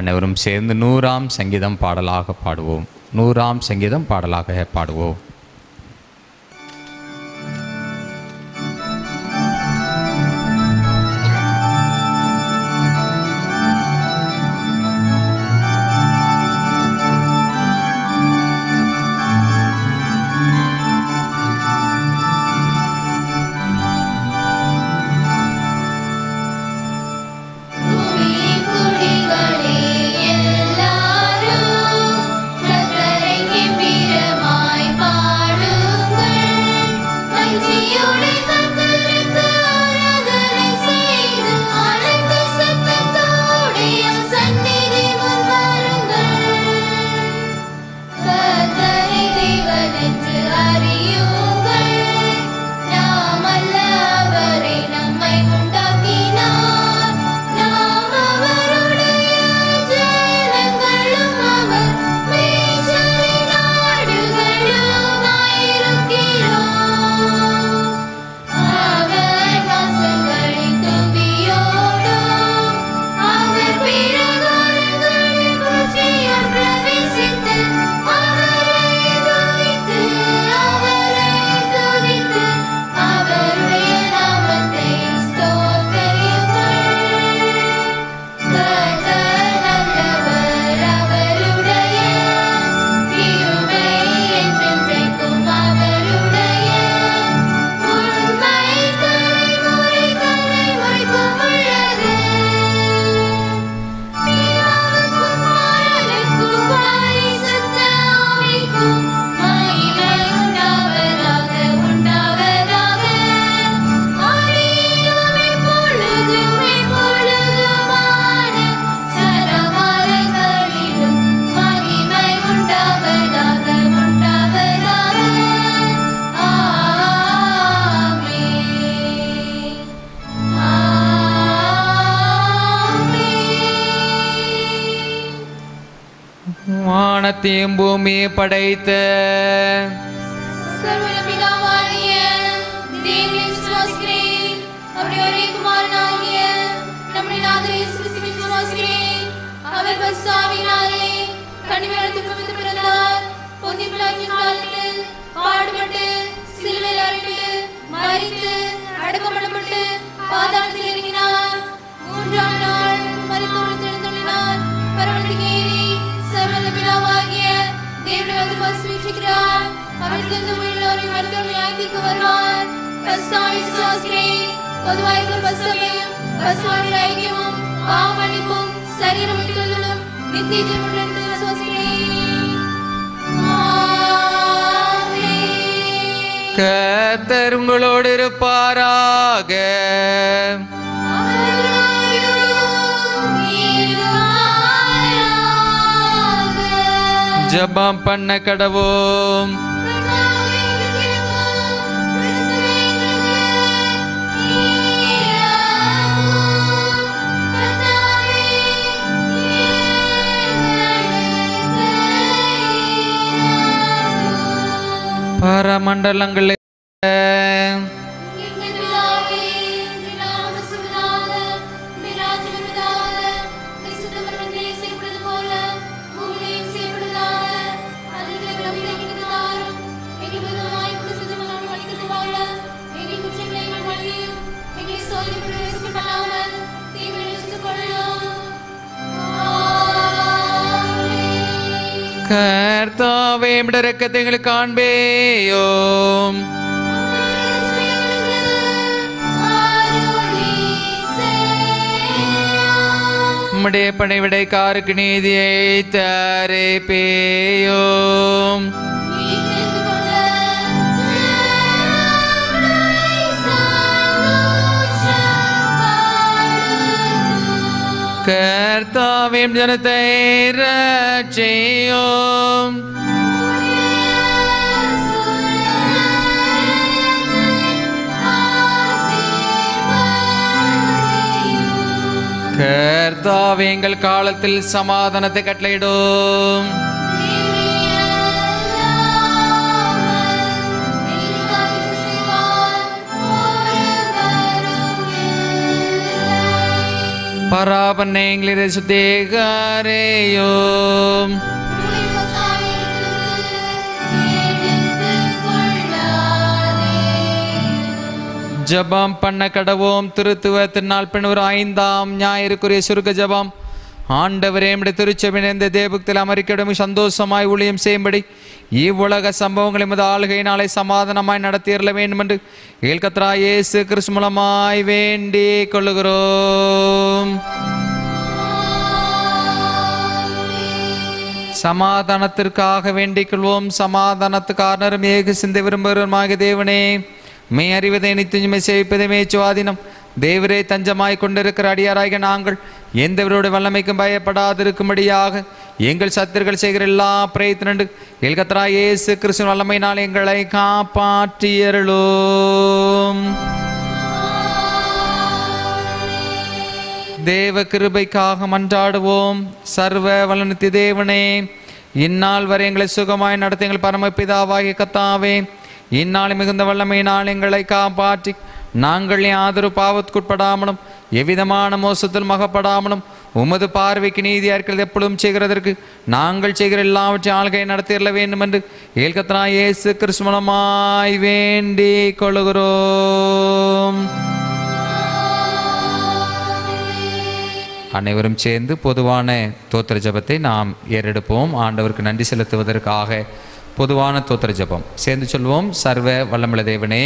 அனைவரும் சேர்ந்து 100ஆம் சங்கீதம் பாடலாக பாடுவோம். 100ஆம் சங்கீதம் பாடலாக பாடுவோம். வானத்தையும் பூமியை படைத்த
சர்வபிதாவாகிய தேவனை விசுவாசிக்கிறேன். அவருடைய ஒரே குமாரனாகிய நம்முடைய நாதர் இயேசு கிறிஸ்துவை விசுவாசிக்கிறேன். அவர் பரிசுத்த ஆவியினாலே கன்னிமரியாளுக்கு பிறந்தார். பொந்திய பிலாத்தின் காலத்தில் பாடுபட்டு சிலுவையில் அறையப்பட்டு மரித்து அடக்கம் பண்ணப்பட்டு பாதாளத்தில் இறங்கினார். 3ஆம் நாள் மரித்து எழுந்தருளினார். பரமண்டலத்துக்கு ஏறி சர்வபிதாவாகிய தேவனை வந்து பரிசுத்தமாக்குகிறார். அவரிலிருந்து உயிரோரையும் மரித்தோரையும் நியாயத்தீர்க்க வருவார். பரிசுத்த ஆவியை விசுவாசிக்கிறேன். பொதுவாக இருக்கிற பரிசுத்தமும் பரிசுத்த ஐக்கியமும் பாவ மன்னிப்பும் சரீரம் மீட்கலும் நித்திய ஜீவனும் விசுவாசிக்கிறேன். ஆமென்.
கர்த்தர் உங்களோடு இருப்பாராக. ஜெபம் பண்ண கடவோம். பரமண்டலங்களே கர்த்தாவே உம்முடைய இரக்கத்தை எங்களுக்கு காண்பேயும். உம்முடைய பணிவிடைக்காருக்கு நீதியை தரிப்பேயும். கர்த்தாவே உம் ஜனத்தை இரட்சியும். கர்த்தாவே எங்கள் காலத்தில் சமாதானத்தை கட்டளையிடும். பராபன்னேங்களிலே சுத்தேகாரேயோம் ஜபம் பண்ண கடவோம். திருத்துவ திருநாள் பின்னர் 5ஆம் ஞாயிறுக்குரிய சுருக்க ஜபம். ஆண்டவரே நம்முடைய திருச்சபையின் இந்த தேவத்தில் அமெரிக்கிடம் சந்தோஷமாய் ஊழியம் செய்யும்படி இவ்வுலக சம்பவங்களை எமது ஆளுகையினாலே சமாதானமாய் நடத்தியறல வேண்டும் என்று ஏல்கத்ரா இயேசு கிறிஸ்து மூலமாய் வேண்டிக் கொள்ளுகிறோம். சமாதானத்திற்காக வேண்டிக் கொள்வோம். சமாதானத்துக்காரரும் ஏக சிந்தை விரும்புகிறவருமாகிய தேவனே, மே அறிவதை நித்தியமே சேவிப்பதை மேச்சுவாதினம் தேவரே தஞ்சமாய் கொண்டிருக்கிற அடியாராக நாங்கள் எந்தவருடைய வல்லமைக்கும் பயப்படாதிருக்கும்படியாக எங்கள் சத்துருக்கள் செய்கிற எல்லா பிரயத்தனண்டு எல்கத்ரா இயேசு கிறிஸ்துவின் வல்லமையினால் எங்களை காப்பாற்றியருளும். தேவ கிருபைக்காக மன்றாடுவோம். சர்வ வல்லனத்தி தேவனே, இந்நாள் வரை எங்களை சுகமாய் நடத்த எங்கள் பரமபிதாவாகிய கர்த்தாவே, இந்நாள் மிகுந்த வல்லமையினால் எங்களை காப்பாற்றி நாங்கள் யாதொரு பாவத்துக்குட்படாமலும் எவ்விதமான மோசத்தில் மகப்படாமலும் உமது பார்வைக்கு நீதியாக இருக்கிறது எப்பொழுதும் செய்கிறதற்கு நாங்கள் செய்கிற எல்லாவற்றையும் ஆள்கை நடத்திட வேண்டும் என்று ஏல்கத்ரா இயேசு கிறிஸ்து மூலமாய் வேண்டிக் கொள்கிறோம். அனைவரும் சேர்ந்து பொதுவான தோத்திர ஜபத்தை நாம் ஏறெடுப்போம். ஆண்டவருக்கு நன்றி செலுத்துவதற்காக பொதுவான தோத்திர ஜபம் சேர்ந்து சொல்வோம். சர்வ வல்லமுள்ள தேவனே,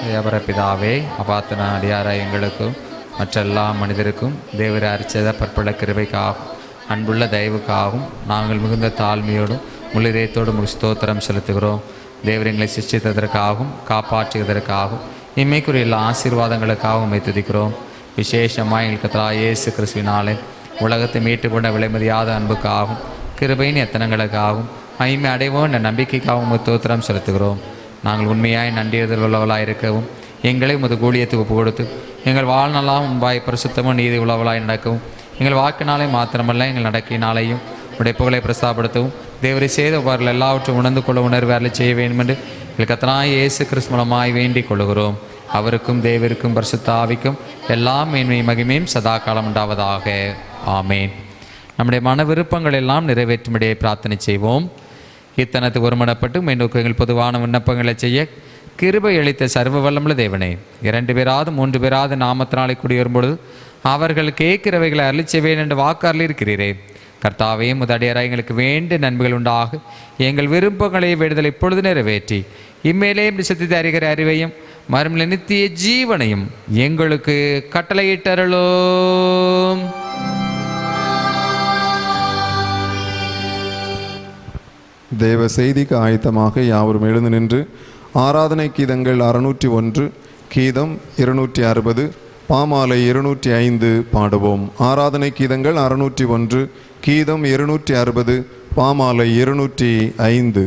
தேவர பிதாவே, அபாத்தன அடியாராய் எங்களுக்கும் மற்ற எல்லா மனிதருக்கும் தேவரை அரிச்சத பற்பல கிருபைக்காகவும் அன்புள்ள தயவுக்காகவும் நாங்கள் மிகுந்த தாழ்மையோடும் முள்ளிதயத்தோடும் ஸ்தோத்திரம் செலுத்துகிறோம். தேவர் எங்களை சிருஷ்டித்ததற்காகவும் காப்பாற்றுவதற்காகவும் இம்மைக்குரிய எல்லா ஆசீர்வாதங்களுக்காகவும் துதிக்கிறோம். விசேஷமாக எங்களுக்கு இயேசு கிறிஸ்துவினாலே உலகத்தை மீட்டுக்கொண்ட விலைமதியாத அன்புக்காகவும் கிருபையின் எத்தனங்களுக்காகவும் மகிமை அடைவோம் என்ற நம்பிக்கைக்காகவும் ஸ்தோத்திரம் செலுத்துகிறோம். நாங்கள் உண்மையாய் நன்றியதில் உள்ளவளாக இருக்கவும் எங்களை உமது கூலியத்துக்கு ஒப்பு கொடுத்து எங்கள் வாழ்நாளாக முன்பாய் பரிசுத்தமும் நீதி உள்ளவளாய் நடக்கவும் எங்கள் வாக்கினாலே மாத்திரமல்ல எங்கள் நடக்கையினாலேயும் உடைய புகழை பிரஸ்தாபடுத்தவும் தேவரை செய்த உபர்கள் எல்லாவற்றும் உணர்ந்து கொள்ள உணர்வு அருளை செய்ய வேண்டும் என்று எங்கள் கர்த்தராகிய இயேசு கிறிஸ்து மூலமாய் வேண்டிக் கொள்கிறோம். அவருக்கும் தேவருக்கும் பரிசுத்த ஆவிக்கும் எல்லா மேன்மை மகிமையும் சதா காலம் உண்டாவதாக. ஆமேன். நம்முடைய மன விருப்பங்கள் எல்லாம் நிறைவேற்றும்படியை பிரார்த்தனை செய்வோம். இத்தனத்துக்கு ஒருமனப்பட்டு மேனோக்கு எங்கள் பொதுவான விண்ணப்பங்களை செய்ய கிருபை அளித்த சர்வ வல்லமுள்ள தேவனே, 2 பேராது 3 பேராது நாமத்தினாலே குடியேறும்பொழுது அவர்கள் கேட்கிறவைகளை அருளி செய்வேன் என்று வாக்கு அருளியிருக்கிறீரே. கர்த்தாவே, முதடியராக எங்களுக்கு வேண்டிய நன்மைகள் உண்டாக எங்கள் விருப்பங்களை வேண்டுதல் இப்பொழுது நிறைவேற்றி இம்மேலேயும் சித்தித்து அறிகிற அறிவையும் மறுமலை நித்திய ஜீவனையும் எங்களுக்கு கட்டளையிட்டருளும்.
தேவ செய்திக்கு ஆயத்தமாக யாவரும் எழுந்து நின்று ஆராதனை கீதங்கள் 601, கீதம் 260, பாமாலை 205 பாடுவோம். ஆராதனை கீதங்கள் 601, கீதம் 260, பாமாலை 205.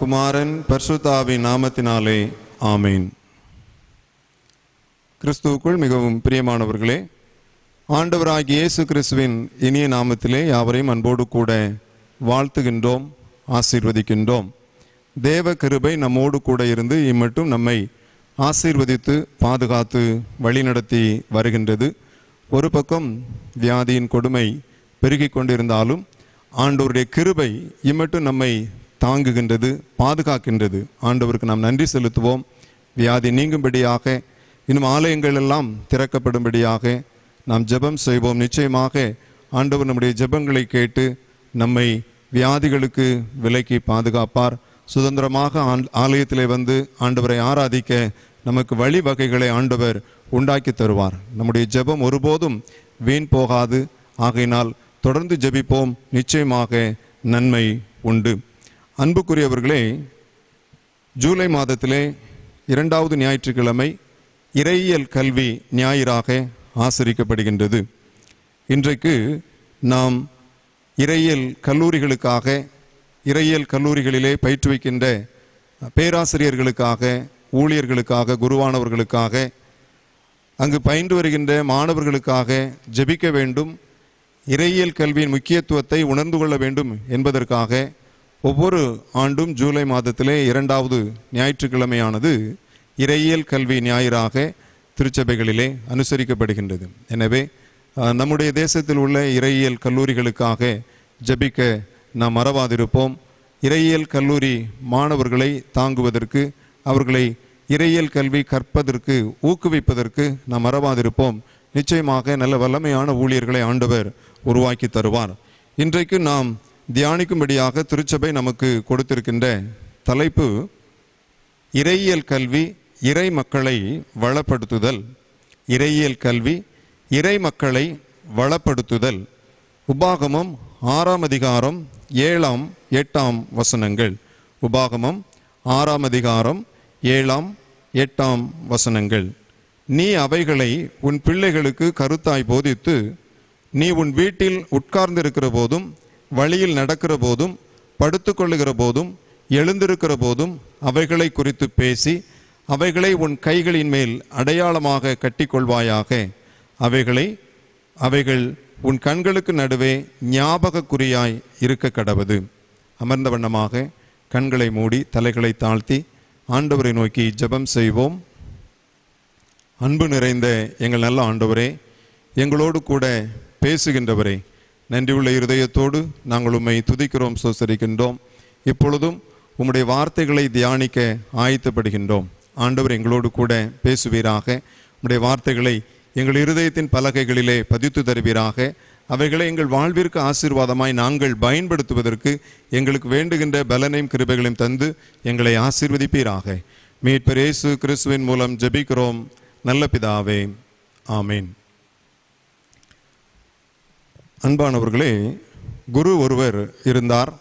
குமாரன் பரிசுத்தாவின் நாமத்தினாலே ஆமேன். கிறிஸ்துவுக்குள் மிகவும் பிரியமானவர்களே, ஆண்டவராகிய இயேசு கிறிஸ்துவின் இனிய நாமத்திலே யாவரையும் அன்போடு கூட வாழ்த்துகின்றோம், ஆசீர்வதிக்கின்றோம். தேவ கிருபை நம்மோடு கூட இருந்து இம்மட்டும் நம்மை ஆசீர்வதித்து பாதுகாத்து வழிநடத்தி வருகின்றது. ஒரு பக்கம் வியாதியின் கொடுமை பெருகி கொண்டிருந்தாலும் ஆண்டவருடைய கிருபை இம்மட்டும் நம்மை தாங்குகின்றது, பாதுகாக்கின்றது. ஆண்டவருக்கு நாம் நன்றி செலுத்துவோம். வியாதி நீங்கும்படியாக, இன்னும் ஆலயங்கள் எல்லாம் திறக்கப்படும்படியாக நாம் ஜெபம் செய்வோம். நிச்சயமாக ஆண்டவர் நம்முடைய ஜெபங்களை கேட்டு நம்மை வியாதிகளுக்கு விலக்கி பாதுகாப்பார். சுதந்திரமாக ஆலயத்திலே வந்து ஆண்டவரை ஆராதிக்க நமக்கு வழிவகைகளை ஆண்டவர் உண்டாக்கி தருவார். நம்முடைய ஜெபம் ஒருபோதும் வீண் போகாது. ஆகையினால் தொடர்ந்து ஜெபிப்போம், நிச்சயமாக நன்மை உண்டு. அன்புக்குரியவர்களே, ஜூலை மாதத்திலே 2வது ஞாயிற்றுக்கிழமை இறையியல் கல்வி ஞாயிறாக ஆசரிக்கப்படுகின்றது. இன்றைக்கு நாம் இறையியல் கல்லூரிகளுக்காக, இறையியல் கல்லூரிகளிலே பயிற்றுவிக்கின்ற பேராசிரியர்களுக்காக, ஊழியர்களுக்காக, குருவானவர்களுக்காக, அங்கு பயின்று வருகின்ற மாணவர்களுக்காக ஜெபிக்க வேண்டும். இறையியல் கல்வியின் முக்கியத்துவத்தை உணர்ந்து கொள்ள வேண்டும் என்பதற்காக ஒவ்வொரு ஆண்டும் ஜூலை மாதத்திலே 2வது ஞாயிற்றுக்கிழமையானது இறையியல் கல்வி ஞாயிறாக திருச்சபைகளிலே அனுசரிக்கப்படுகின்றது. எனவே நம்முடைய தேசத்தில் உள்ள இறையியல் கல்லூரிகளுக்காக ஜெபிக்க நாம் மறவாதிருப்போம். இறையியல் கல்லூரி மாணவர்களை தாங்குவதற்கு, அவர்களை இறையியல் கல்வி கற்பதற்கு ஊக்குவிப்பதற்கு நாம் மறவாதிருப்போம். நிச்சயமாக நல்ல வல்லமையான ஊழியர்களை ஆண்டவர் உருவாக்கி தருவார். இன்றைக்கு நாம் தியானிக்கும்படியாக திருச்சபை நமக்கு கொடுத்திருக்கின்ற தலைப்பு இறையியல் கல்வி இறை மக்களை வளப்படுத்துதல். இறையியல் கல்வி இறை மக்களை வளப்படுத்துதல். உபாகமம் 6ஆம் அதிகாரம் 7ஆம் 8ஆம் வசனங்கள். உபாகமம் 6ஆம் அதிகாரம் 7ஆம் 8ஆம் வசனங்கள். நீ அவைகளை உன் பிள்ளைகளுக்கு கருத்தாய் போதித்து, நீ உன் வீட்டில் உட்கார்ந்திருக்கிற போதும், வழியில் நடக்கிற போதும், படுத்துக்கொள்ளுகிற போதும், எழுந்திருக்கிற போதும் அவைகளை குறித்து பேசி, அவைகளை உன் கைகளின் மேல் அடையாளமாக கட்டிக்கொள்வாயாக. அவைகள் உன் கண்களுக்கு நடுவே ஞாபக குறியாய் இருக்க கடவது. அமர்ந்த வண்ணமாக கண்களை மூடி தலைகளை தாழ்த்தி ஆண்டவரை நோக்கி ஜெபம் செய்வோம். அன்பு நிறைந்த எங்கள் நல்ல ஆண்டவரே, எங்களோடு கூட பேசுகின்றவரே, நன்றியுள்ள இருதயத்தோடு நாங்கள் உம்மை துதிக்கிறோம், சோசரிக்கின்றோம். இப்பொழுதும் உம்முடைய வார்த்தைகளை தியானிக்க ஆயத்தப்படுகின்றோம். ஆண்டவர் எங்களோடு கூட பேசுவீராக. உம்முடைய வார்த்தைகளை எங்கள் இருதயத்தின் பலகைகளிலே பதித்து தருவீராக. அவைகளை எங்கள் வாழ்விற்கு ஆசீர்வாதமாய் நாங்கள் பயன்படுத்துவதற்கு எங்களுக்கு வேண்டுகின்ற பலனையும் கிருபைகளையும் தந்து எங்களை ஆசீர்வதிப்பீராக. மீட்பர் இயேசு கிறிஸ்துவின் மூலம் ஜெபிக்கிறோம் நல்ல பிதாவே, ஆமேன். அன்பானவர்களே, குரு ஒருவர் இருந்தார்.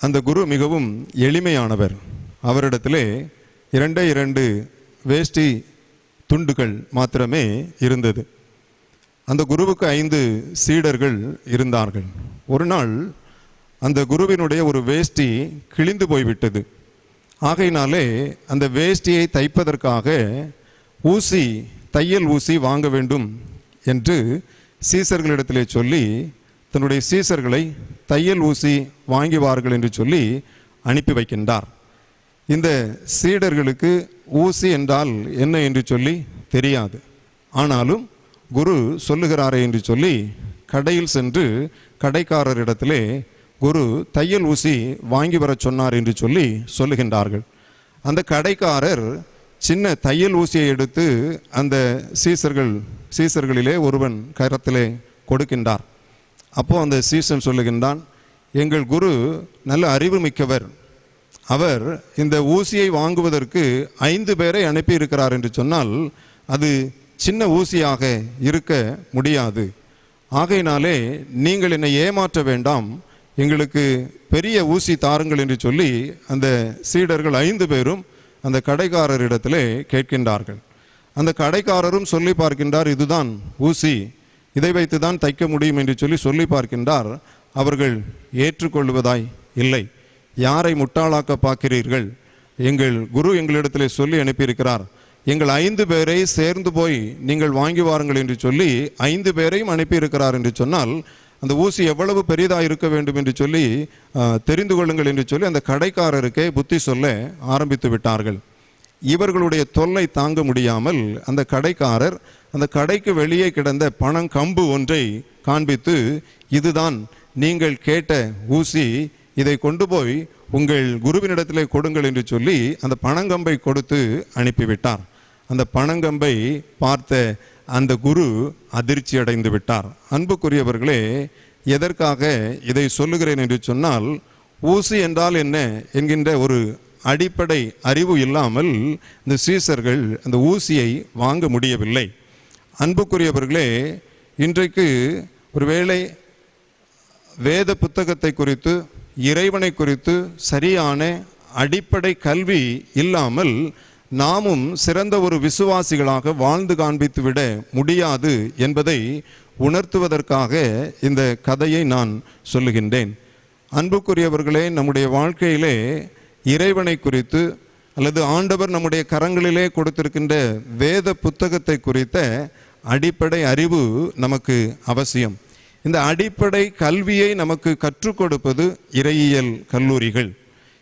அந்த குரு மிகவும் எளிமையானவர். அவரிடத்திலே 2 வேஷ்டி துண்டுகள் மாத்திரமே இருந்தது. அந்த குருவுக்கு 5 சீடர்கள் இருந்தார்கள். ஒரு நாள் அந்த குருவினுடைய ஒரு வேஷ்டி கிழிந்து போய்விட்டது. ஆகையினாலே அந்த வேஷ்டியை தைப்பதற்காக தையல் ஊசி வாங்க வேண்டும் என்று சீசர்களிடத்திலே சொல்லி, தன்னுடைய சீசர்களை தையல் ஊசி வாங்குவார்கள் என்று சொல்லி அனுப்பி வைக்கின்றார். இந்த சீடர்களுக்கு ஊசி என்றால் என்ன என்று சொல்லி தெரியாது. ஆனாலும் குரு சொல்லுகிறாரே என்று சொல்லி கடையில் சென்று கடைக்காரரிடத்திலே குரு தையல் ஊசி வாங்கி வர சொன்னார் என்று சொல்லி சொல்லுகின்றார்கள். அந்த கடைக்காரர் சின்ன தையல் ஊசியை எடுத்து அந்த சீசர்களிலே ஒருவன் கரத்திலே கொடுக்கின்றார். அப்போ அந்த சீசன் சொல்லுகின்றான், எங்கள் குரு நல்ல அறிவு மிக்கவர், அவர் இந்த ஊசியை வாங்குவதற்கு 5 பேரை அனுப்பி இருக்கிறார் என்று சொன்னால் அது சின்ன ஊசியாக இருக்க முடியாது. ஆகையினாலே நீங்கள் என்னை ஏமாற்ற வேண்டாம், எங்களுக்கு பெரிய ஊசி தாருங்கள் என்று சொல்லி அந்த சீடர்கள் 5 பேரும் அந்த கடைக்காரரிடத்திலே கேட்கின்றார்கள். அந்த கடைக்காரரும் சொல்லி பார்க்கின்றார், இதுதான் ஊசி, இதை வைத்து தான் தைக்க முடியும் என்று சொல்லி பார்க்கின்றார். அவர்கள் ஏற்றுக்கொள்வதாய் இல்லை. யாரை முட்டாளாக்க பார்க்கிறீர்கள்? எங்கள் குரு எங்களிடத்தில் சொல்லி அனுப்பியிருக்கிறார். எங்கள் 5 பேரை சேர்ந்து போய் நீங்கள் வாங்கி வாருங்கள் என்று சொல்லி 5 பேரையும் அனுப்பியிருக்கிறார் என்று சொன்னால் அந்த ஊசி எவ்வளவு பெரிதாக இருக்க வேண்டும் என்று சொல்லி தெரிந்து கொள்ளுங்கள் என்று சொல்லி அந்த கடைக்காரருக்கே புத்தி சொல்ல ஆரம்பித்து விட்டார்கள். இவர்களுடைய தொல்லை தாங்க முடியாமல் அந்த கடைக்காரர் அந்த கடைக்கு வெளியே கிடந்த பணங்கம்பு ஒன்றை காண்பித்து, இதுதான் நீங்கள் கேட்ட ஊசி, இதை கொண்டு போய் உங்கள் குருவினிடத்திலே கொடுங்கள் என்று சொல்லி அந்த பணங்கம்பை கொடுத்து அனுப்பிவிட்டார். அந்த பணங்கம்பை பார்த்த அந்த குரு அதிர்ச்சி அடைந்து விட்டார். அன்புக்குரியவர்களே, எதற்காக இதை சொல்லுகிறேன் என்று சொன்னால், ஊசி என்றால் என்ன என்கின்ற ஒரு அடிப்படை அறிவு இல்லாமல் இந்த சீசர்கள் அந்த ஊசியை வாங்க முடியவில்லை. அன்புக்குரியவர்களே, இன்றைக்கு ஒருவேளை வேத புத்தகத்தை குறித்து, இறைவனை குறித்து சரியான அடிப்படை கல்வி இல்லாமல் நாமும் சிறந்த ஒரு விசுவாசிகளாக வாழ்ந்து காண்பித்து விட முடியாது என்பதை உணர்த்துவதற்காக இந்த கதையை நான் சொல்லுகின்றேன். அன்புக்குரியவர்களே, நம்முடைய வாழ்க்கையிலே இறைவனை குறித்து அல்லது ஆண்டவர் நம்முடைய கரங்களிலே கொடுத்திருக்கின்ற வேத புத்தகத்தை குறித்த அடிப்படை அறிவு நமக்கு அவசியம். இந்த அடிப்படை கல்வியை நமக்கு கற்றுக் கொடுப்பது இறையியல் கல்லூரிகள்.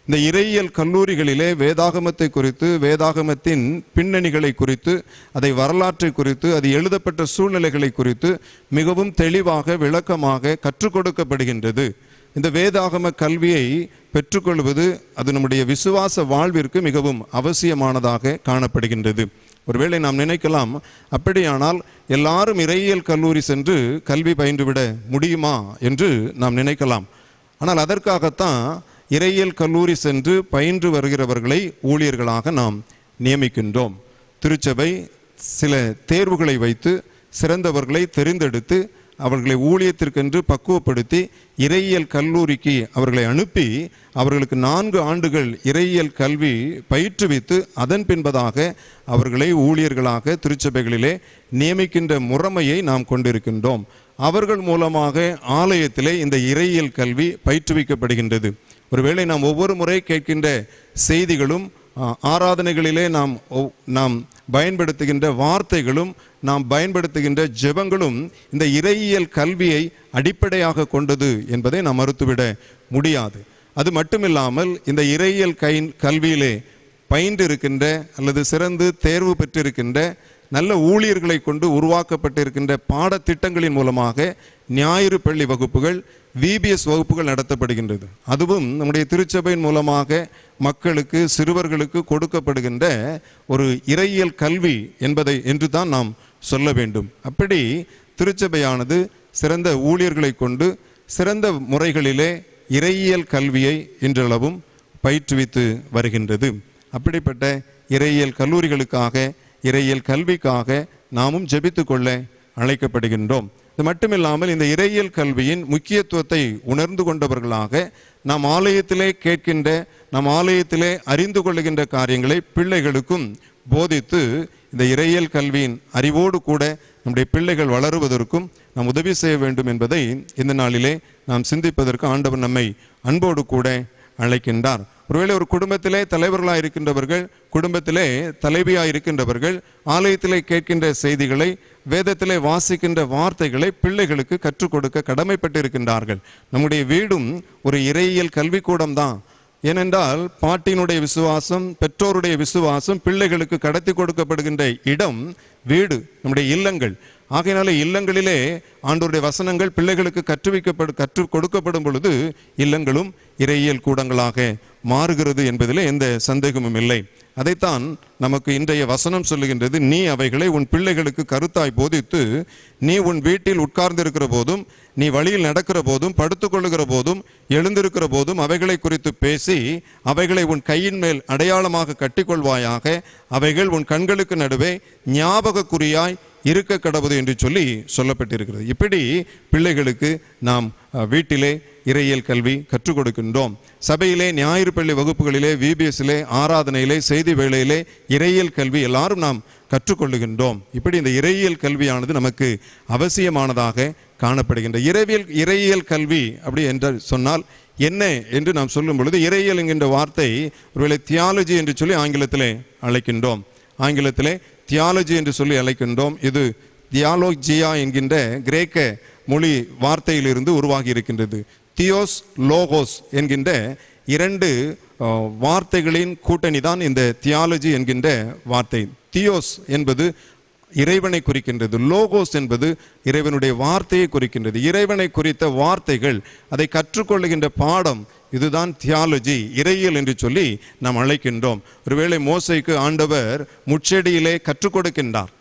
இந்த இறையியல் கல்லூரிகளிலே வேதாகமத்தை குறித்து, வேதாகமத்தின் பின்னணிகளை குறித்து, அதை வரலாற்றை குறித்து, அது எழுதப்பட்ட சூழ்நிலைகளை குறித்து மிகவும் தெளிவாக விளக்கமாக கற்றுக் கொடுக்கப்படுகின்றது. இந்த வேதாகம கல்வியை பெற்றுக்கொள்வது அது நம்முடைய விசுவாச வாழ்விற்கு மிகவும் அவசியமானதாக காணப்படுகின்றது. ஒருவேளை நாம் நினைக்கலாம், அப்படியானால் எல்லாரும் இறையியல் கல்லூரி சென்று கல்வி பயின்றுவிட முடியுமா என்று நாம் நினைக்கலாம். ஆனால் அதற்காகத்தான் இறையியல் கல்லூரி சென்று பயின்று வருகிறவர்களை ஊழியர்களாக நாம் நியமிக்கின்றோம். திருச்சபை சில தேர்வுகளை வைத்து சிறந்தவர்களை தெரிந்தெடுத்து அவர்களை ஊழியத்திற்கென்று பக்குவப்படுத்தி இறையியல் கல்லூரிக்கு அவர்களை அனுப்பி அவர்களுக்கு 4 ஆண்டுகள் இறையியல் கல்வி பயிற்றுவித்து அதன் பின்பதாக அவர்களை ஊழியர்களாக திருச்சபைகளிலே நியமிக்கின்ற முறைமையை நாம் கொண்டிருக்கின்றோம். அவர்கள் மூலமாக ஆலயத்திலே இந்த இறையியல் கல்வி பயிற்றுவிக்கப்படுகின்றது. ஒருவேளை நாம் ஒவ்வொரு முறை கேட்கின்ற செய்திகளும் ஆராதனைகளிலே நாம் பயன்படுத்துகின்ற வார்த்தைகளும் நாம் பயன்படுத்துகின்ற ஜெபங்களும் இந்த இறையியல் கல்வியை அடிப்படையாக கொண்டது என்பதை நாம் மறுத்துவிட முடியாது. அது மட்டுமில்லாமல் இந்த இறையியல் கல்வியிலே பயின்றிருக்கின்ற அல்லது சிறந்து தேர்வு பெற்றிருக்கின்ற நல்ல ஊழியர்களை கொண்டு உருவாக்கப்பட்டிருக்கின்ற பாடத்திட்டங்களின் மூலமாக ஞாயிறு பள்ளி வகுப்புகள், விபிஎஸ் வகுப்புகள் நடத்தப்படுகின்றது. அதுவும் நம்முடைய திருச்சபையின் மூலமாக மக்களுக்கு, சிறுவர்களுக்கு கொடுக்கப்படுகின்ற ஒரு இறையியல் கல்வி என்று தான் நாம் சொல்ல வேண்டும். அப்படி திருச்சபையானது சிறந்த ஊழியர்களை கொண்டு சிறந்த முறைகளிலே இறையியல் கல்வியை இன்றளவும் பயிற்றுவித்து வருகின்றது. அப்படிப்பட்ட இறையியல் கல்லூரிகளுக்காக, இறையியல் கல்விக்காக நாமும் ஜெபித்து கொள்ள அழைக்கப்படுகின்றோம். இது மட்டுமில்லாமல் இந்த இறையியல் கல்வியின் முக்கியத்துவத்தை உணர்ந்து கொண்டவர்களாக நாம் ஆலயத்திலே கேட்கின்ற, நாம் ஆலயத்திலே அறிந்து கொள்ளுகின்ற காரியங்களை பிள்ளைகளுக்கும் போதித்து இந்த இறையியல் கல்வியின் அறிவோடு கூட நம்முடைய பிள்ளைகள் வளருவதற்கும் நாம் உதவி செய்ய வேண்டும் என்பதை இந்த நாளிலே நாம் சிந்திப்பதற்கு ஆண்டவர் நம்மை அன்போடு கூட அழைக்கின்றார். ஒருவேளை ஒரு குடும்பத்திலே தலைவர்களாக இருக்கின்றவர்கள், குடும்பத்திலே தலைவியாக இருக்கின்றவர்கள் ஆலயத்திலே கேட்கின்ற செய்திகளை, வேதத்திலே வாசிக்கின்ற வார்த்தைகளை பிள்ளைகளுக்கு கற்றுக் கொடுக்க கடமைப்பட்டிருக்கின்றார்கள். நம்முடைய வீடும் ஒரு இறையியல் கல்விக்கூடம் தான். ஏனென்றால் பாட்டினுடைய விசுவாசம், பெற்றோருடைய விசுவாசம் பிள்ளைகளுக்கு கடத்தி கொடுக்கப்படுகின்ற இடம் வீடு, நம்முடைய இல்லங்கள். ஆகையினாலே இல்லங்களிலே ஆண்டவருடைய வசனங்கள் பிள்ளைகளுக்கு கற்றுக் கொடுக்கப்படும் பொழுது இல்லங்களும் இறையியல் கூடங்களாக மாறுகிறது என்பதிலே எந்த சந்தேகமும் இல்லை. அதைத்தான் நமக்கு இன்றைய வசனம் சொல்லுகின்றது. நீ அவைகளை உன் பிள்ளைகளுக்கு கருத்தாய் போதித்து, நீ உன் வீட்டில் உட்கார்ந்திருக்கிற போதும், நீ வழியில் நடக்கிற போதும், படுத்துக்கொள்ளுகிற போதும், எழுந்திருக்கிற போதும் அவைகளை குறித்து பேசி அவைகளை உன் கையின் மேல் அடையாளமாக கட்டிக்கொள்வாயாக. அவைகள் உன் கண்களுக்கு நடுவே ஞாபக குறியாய் இருக்க கடவுது என்று சொல்லி சொல்லப்பட்டிருக்கிறது. இப்படி பிள்ளைகளுக்கு நாம் வீட்டிலே இறையியல் கல்வி கற்றுக் கொடுக்கின்றோம். சபையிலே ஞாயிறு பள்ளி வகுப்புகளிலே, விபிஎஸ்லே, ஆராதனையிலே, செய்தி வேளையிலே இறையியல் கல்வி எல்லாரும் நாம் கற்றுக்கொள்ளுகின்றோம். இப்படி இந்த இறையியல் கல்வியானது நமக்கு அவசியமானதாக காணப்படுகின்ற இறையியல் கல்வி அப்படி என்று சொன்னால் என்ன என்று நாம் சொல்லும் பொழுது, இறையியல் என்கின்ற வார்த்தை ஒருவேளை தியாலஜி என்று சொல்லி ஆங்கிலத்திலே அழைக்கின்றோம். ஆங்கிலத்திலே தியாலஜி என்று சொல்லி அழைக்கின்றோம். இது தியாலோஜியா என்கின்ற கிரேக்க மொழி வார்த்தையிலிருந்து உருவாகி இருக்கின்றது. தியோஸ் லோகோஸ் என்கின்ற இரண்டு வார்த்தைகளின் கூட்டணி தான் இந்த தியாலஜி என்கின்ற வார்த்தை. தியோஸ் என்பது இறைவனை குறிக்கின்றது, லோகோஸ் என்பது இறைவனுடைய வார்த்தையை குறிக்கின்றது. இறைவனை குறித்த வார்த்தைகள், அதை கற்றுக்கொள்ளுகின்ற பாடம், இதுதான் தியாலஜி, இறையியல் என்று சொல்லி நாம் அழைக்கின்றோம். ஒருவேளை மோசேக்கு ஆண்டவர் முட்செடியிலே கற்றுக் கொடுக்கின்றார்,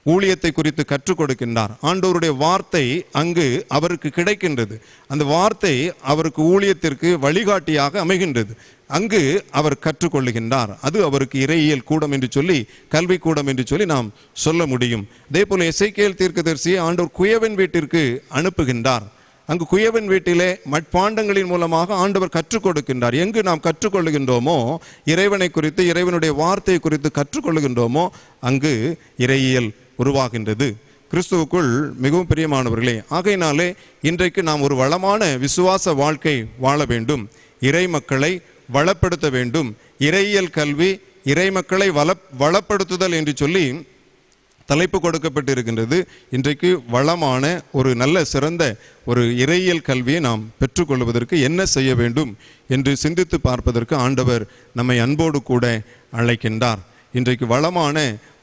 ஊழியத்தை குறித்து கற்றுக் கொடுக்கின்றார். ஆண்டவருடைய வார்த்தை அங்கு அவருக்கு கிடைக்கின்றது. அந்த வார்த்தை அவருக்கு ஊழியத்திற்கு வழிகாட்டியாக அமைகின்றது. அங்கு அவர் கற்றுக்கொள்ளுகின்றார். அது அவருக்கு இறையியல் கூடம் என்று சொல்லி, கல்வி கூடம் என்று சொல்லி நாம் சொல்ல முடியும். அதே போல எசேக்கியேல் தீர்க்கதரிசியை ஆண்டவர் குயவன் வீட்டிற்கு அனுப்புகின்றார். அங்கு குயவன் வீட்டிலே மட்பாண்டங்களின் மூலமாக ஆண்டவர் கற்றுக் கொடுக்கின்றார். எங்கு நாம் கற்றுக்கொள்ளுகின்றோமோ, இறைவனை குறித்து, இறைவனுடைய வார்த்தையை குறித்து கற்றுக்கொள்ளுகின்றோமோ, அங்கு இறையியல் உருவாகின்றது. கிறிஸ்துவுக்குள் மிகவும் பிரியமானவர்களே, ஆகையினாலே இன்றைக்கு நாம் ஒரு வளமான விசுவாச வாழ்க்கை வாழ வேண்டும். இறை மக்களை வளப்படுத்த வேண்டும். இறையியல் கல்வி, இறை மக்களை வளப்படுத்துதல் என்று சொல்லி தலைப்பு கொடுக்கப்பட்டு இருக்கின்றது. இன்றைக்கு வளமான ஒரு நல்ல சிறந்த ஒரு இறையியல் கல்வியை நாம் பெற்றுக்கொள்வதற்கு என்ன செய்ய வேண்டும் என்று சிந்தித்து பார்ப்பதற்கு ஆண்டவர் நம்மை அன்போடு கூட அழைக்கின்றார். இன்றைக்கு வளமான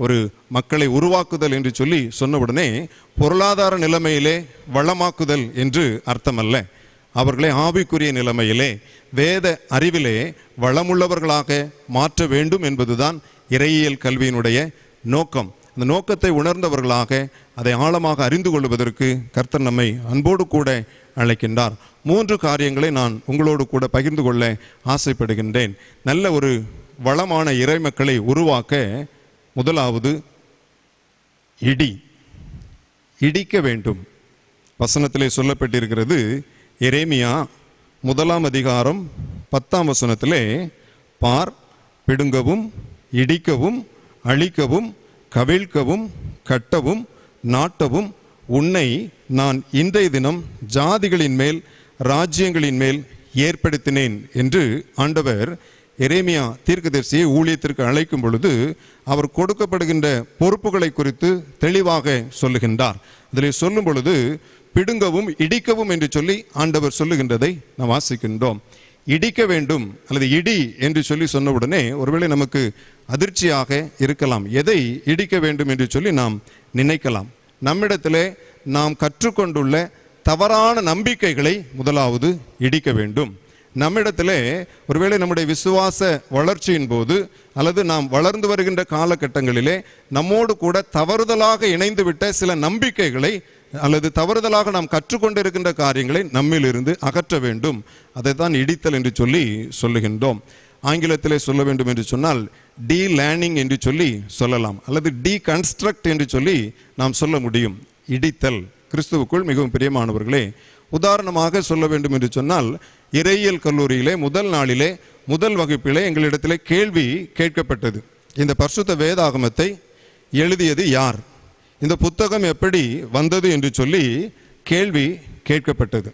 ஒரு மக்களை உருவாக்குதல் என்று சொல்லி சொன்னவுடனே பொருளாதார நிலைமையிலே வளமாக்குதல் என்று அர்த்தமல்ல. அவர்களை ஆவிக்குரிய நிலைமையிலே, வேத அறிவிலே வளமுள்ளவர்களாக மாற்ற வேண்டும் என்பதுதான் இறையியல் கல்வியினுடைய நோக்கம். அந்த நோக்கத்தை உணர்ந்தவர்களாக அதை ஆழமாக அறிந்து கொள்வதற்கு கர்த்தர் நம்மை அன்போடு கூட அழைக்கின்றார். 3 காரியங்களை நான் உங்களோடு கூட பகிர்ந்து கொள்ள ஆசைப்படுகின்றேன். நல்ல ஒரு வளமான இறைமக்களை உருவாக்க முதலாவது இடிக்க வேண்டும். வசனத்திலே சொல்லப்பட்டிருக்கிறது. எரேமியா 1 அதிகாரம் 10 வசனத்திலே, பார், பிடுங்கவும், இடிக்கவும், அழிக்கவும், கவிழ்க்கவும், கட்டவும், நாட்டவும் உன்னை நான் இன்றைய தினம் ஜாதிகளின் மேல், ராஜ்யங்களின் மேல் ஏற்படுத்தினேன் என்று ஆண்டவர் எரேமியா தீர்க்கதரிசியை ஊழியத்திற்கு அழைக்கும் பொழுது அவர் கொடுக்கப்படுகின்ற பொறுப்புகளை குறித்து தெளிவாக சொல்லுகின்றார். இதில் சொல்லும் பொழுது பிடுங்கவும் இடிக்கவும் என்று சொல்லி ஆண்டவர் சொல்லுகின்றதை நாம் வாசிக்கின்றோம். இடிக்க வேண்டும் அல்லது இடி என்று சொல்லி சொன்னவுடனே ஒருவேளை நமக்கு அதிர்ச்சியாக இருக்கலாம். எதை இடிக்க வேண்டும் என்று சொல்லி நாம் நினைக்கலாம். நம்மிடத்திலே நாம் கற்றுக்கொண்டுள்ள தவறான நம்பிக்கைகளை முதலாவது இடிக்க வேண்டும். நம்மிடத்திலே ஒருவேளை நம்முடைய விசுவாச வளர்ச்சியின் போது அல்லது நாம் வளர்ந்து வருகின்ற காலகட்டங்களிலே நம்மோடு கூட தவறுதலாக இணைந்துவிட்ட சில நம்பிக்கைகளை அல்லது தவறுதலாக நாம் கற்றுக்கொண்டிருக்கின்ற காரியங்களை நம்மிலிருந்து அகற்ற வேண்டும். அதை தான் இடித்தல் என்று சொல்லி சொல்லுகின்றோம். ஆங்கிலத்திலே சொல்ல வேண்டும் என்று சொன்னால் டி லேர்னிங் என்று சொல்லி சொல்லலாம், அல்லது டி கன்ஸ்ட்ரக்ட் என்று சொல்லி நாம் சொல்ல முடியும். இடித்தல். கிறிஸ்துவுக்குள் மிகவும் பிரியமானவர்களே, உதாரணமாக சொல்ல வேண்டும் என்று சொன்னால், இறையியல் கல்லூரியிலே முதல் நாளிலே முதல் வகுப்பிலே எங்களிடத்திலே கேள்வி கேட்கப்பட்டது. இந்த பரிசுத்த வேதாகமத்தை எழுதியது யார், இந்த புத்தகம் எப்படி வந்தது என்று சொல்லி கேள்வி கேட்கப்பட்டது.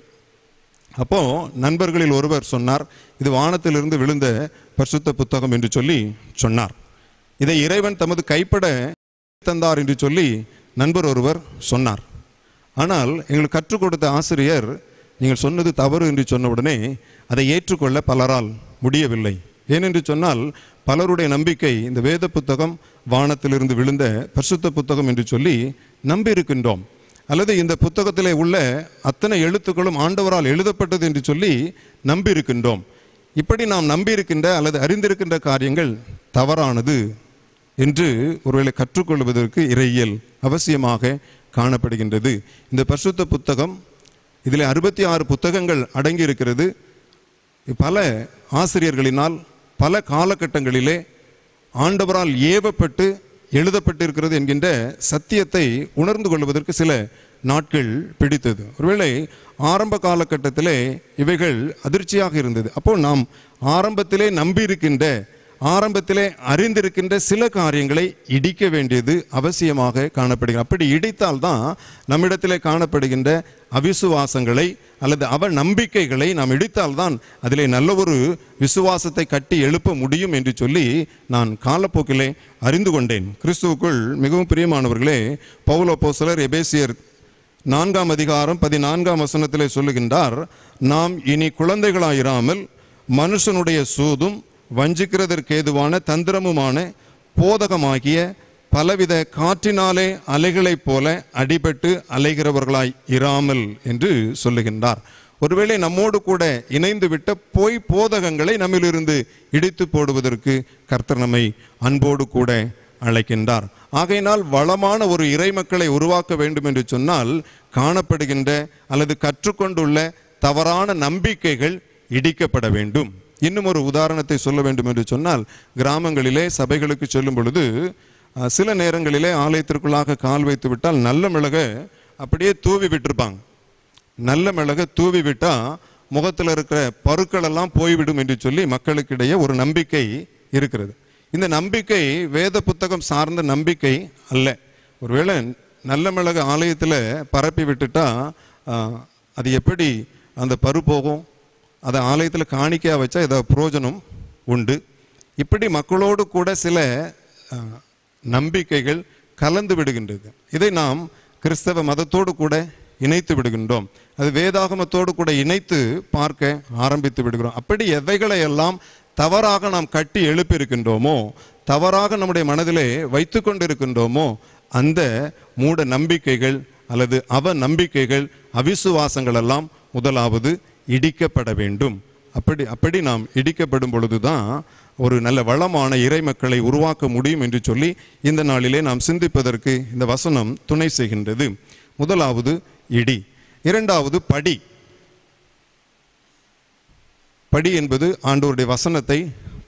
அப்போ நண்பர்களில் ஒருவர் சொன்னார், இது வானத்திலிருந்து விழுந்த பரிசுத்த புத்தகம் என்று சொல்லி சொன்னார். இதை இறைவன் தமது கைப்பட தந்தார் என்று சொல்லி நண்பர் ஒருவர் சொன்னார். ஆனால் எங்களுக்கு கற்றுக் கொடுத்த ஆசிரியர் நீங்கள் சொன்னது தவறு என்று சொன்ன உடனே அதை ஏற்றுக்கொள்ள பலரால் முடியவில்லை. ஏனென்று சொன்னால் பலருடைய நம்பிக்கை இந்த வேத புத்தகம் வானத்திலிருந்து விழுந்த பரிசுத்த புத்தகம் என்று சொல்லி நம்பியிருக்கின்றோம், அல்லது இந்த புத்தகத்திலே உள்ள அத்தனை எழுத்துக்களும் ஆண்டவரால் எழுதப்பட்டது என்று சொல்லி நம்பியிருக்கின்றோம். இப்படி நாம் நம்பியிருக்கின்ற அல்லது அறிந்திருக்கின்ற காரியங்கள் தவறானது என்று ஒருவேளை கற்றுக்கொள்வதற்கு இறையியல் அவசியமாக காணப்படுகின்றது. இந்த பரிசுத்த புத்தகம், இதில் 66 புத்தகங்கள் அடங்கி இருக்கிறது. பல ஆசிரியர்களினால் பல காலகட்டங்களிலே ஆண்டவரால் ஏவப்பட்டு எழுதப்பட்டிருக்கிறது என்கின்ற சத்தியத்தை உணர்ந்து கொள்வதற்கு சில நாட்கள் பிடித்தது. ஒருவேளை ஆரம்ப காலகட்டத்திலே இவைகள் அதிர்ச்சியாக இருந்தது. அப்போ நாம் ஆரம்பத்திலே நம்பியிருக்கின்ற ஆரம்பத்திலே அறிந்திருக்கின்ற சில காரியங்களை இடிக்க வேண்டியது அவசியமாக காணப்படுகிறது. அப்படி இடித்தால்தான் நம்மிடத்திலே காணப்படுகின்ற அவிசுவாசங்களை அல்லது நம்பிக்கைகளை நாம் இடித்தால்தான் அதிலே நல்ல ஒரு விசுவாசத்தை கட்டி எழுப்ப முடியும் என்று சொல்லி நான் காலப்போக்கிலே அறிந்து கொண்டேன். கிறிஸ்துவுக்குள் மிகவும் பிரியமானவர்களே, பவுல் அப்போஸ்தலர் எபேசியர் 4 அதிகாரம் 14 வசனத்திலே சொல்லுகின்றார், நாம் இனி குழந்தைகளாயிராமல் மனுஷனுடைய சூதும் வஞ்சிக்கிறதற்கு ஏதுவான தந்திரமுமான போதகமாகிய பலவித காற்றினாலே அலைகளைப் போல அடிபட்டு அலைகிறவர்களாய் இராமல் என்று சொல்லுகின்றார். ஒருவேளை நம்மோடு கூட இணைந்து விட்ட பொய் போதகங்களை நம்மிலிருந்து இடித்து போடுவதற்கு கர்த்தர் நம்மை அன்போடு கூட அழைக்கின்றார். ஆகையினால் வளமான ஒரு இறைமக்களை உருவாக்க வேண்டும் என்று சொன்னால் காணப்படுகின்ற அல்லது கற்றுக்கொண்டுள்ள தவறான நம்பிக்கைகள் இடிக்கப்பட வேண்டும். இன்னும் ஒரு உதாரணத்தை சொல்ல வேண்டும் என்று சொன்னால், கிராமங்களிலே சபைகளுக்கு செல்லும் பொழுது சில நேரங்களிலே ஆலயத்திற்குள்ளாக கால் வைத்து விட்டால் நல்ல மிளகை அப்படியே தூவி விட்டுருப்பாங்க. நல்ல மிளகை தூவி விட்டால் முகத்தில் இருக்கிற பருக்கள் எல்லாம் போய்விடும் என்று சொல்லி மக்களுக்கிடையே ஒரு நம்பிக்கை இருக்கிறது. இந்த நம்பிக்கை வேத புத்தகம் சார்ந்த நம்பிக்கை அல்ல. ஒருவேளை நல்ல மிளகு ஆலயத்தில் பரப்பி விட்டுட்டா அது எப்படி அந்த பரு போகும்? அதை ஆலயத்தில் காணிக்கையாக வச்சா ஏதாவது பிரயோஜனம் உண்டு? இப்படி மக்களோடு கூட சில நம்பிக்கைகள் கலந்து விடுகின்றது. இதை நாம் கிறிஸ்தவ மதத்தோடு கூட இணைத்து விடுகின்றோம். அது வேதாகமத்தோடு கூட இணைத்து பார்க்க ஆரம்பித்து விடுகிறோம். அப்படி எவைகளை எல்லாம் தவறாக நாம் கட்டி எழுப்பியிருக்கின்றோமோ, தவறாக நம்முடைய மனதிலே வைத்து கொண்டிருக்கின்றோமோ, அந்த மூட நம்பிக்கைகள் அல்லது நம்பிக்கைகள் அவிசுவாசங்கள் எல்லாம் முதலாவது இடிக்கப்பட வேண்டும். அப்படி நாம் இடிக்கப்படும் பொழுதுதான் ஒரு நல்ல வளமான இறைமக்களை உருவாக்க முடியும் என்று சொல்லி இந்த நாளிலே நாம் சிந்திப்பதற்கு இந்த வசனம் துணை செய்கின்றது. முதலாவது இடி. இரண்டாவது படி. படி என்பது ஆண்டவருடைய வசனத்தை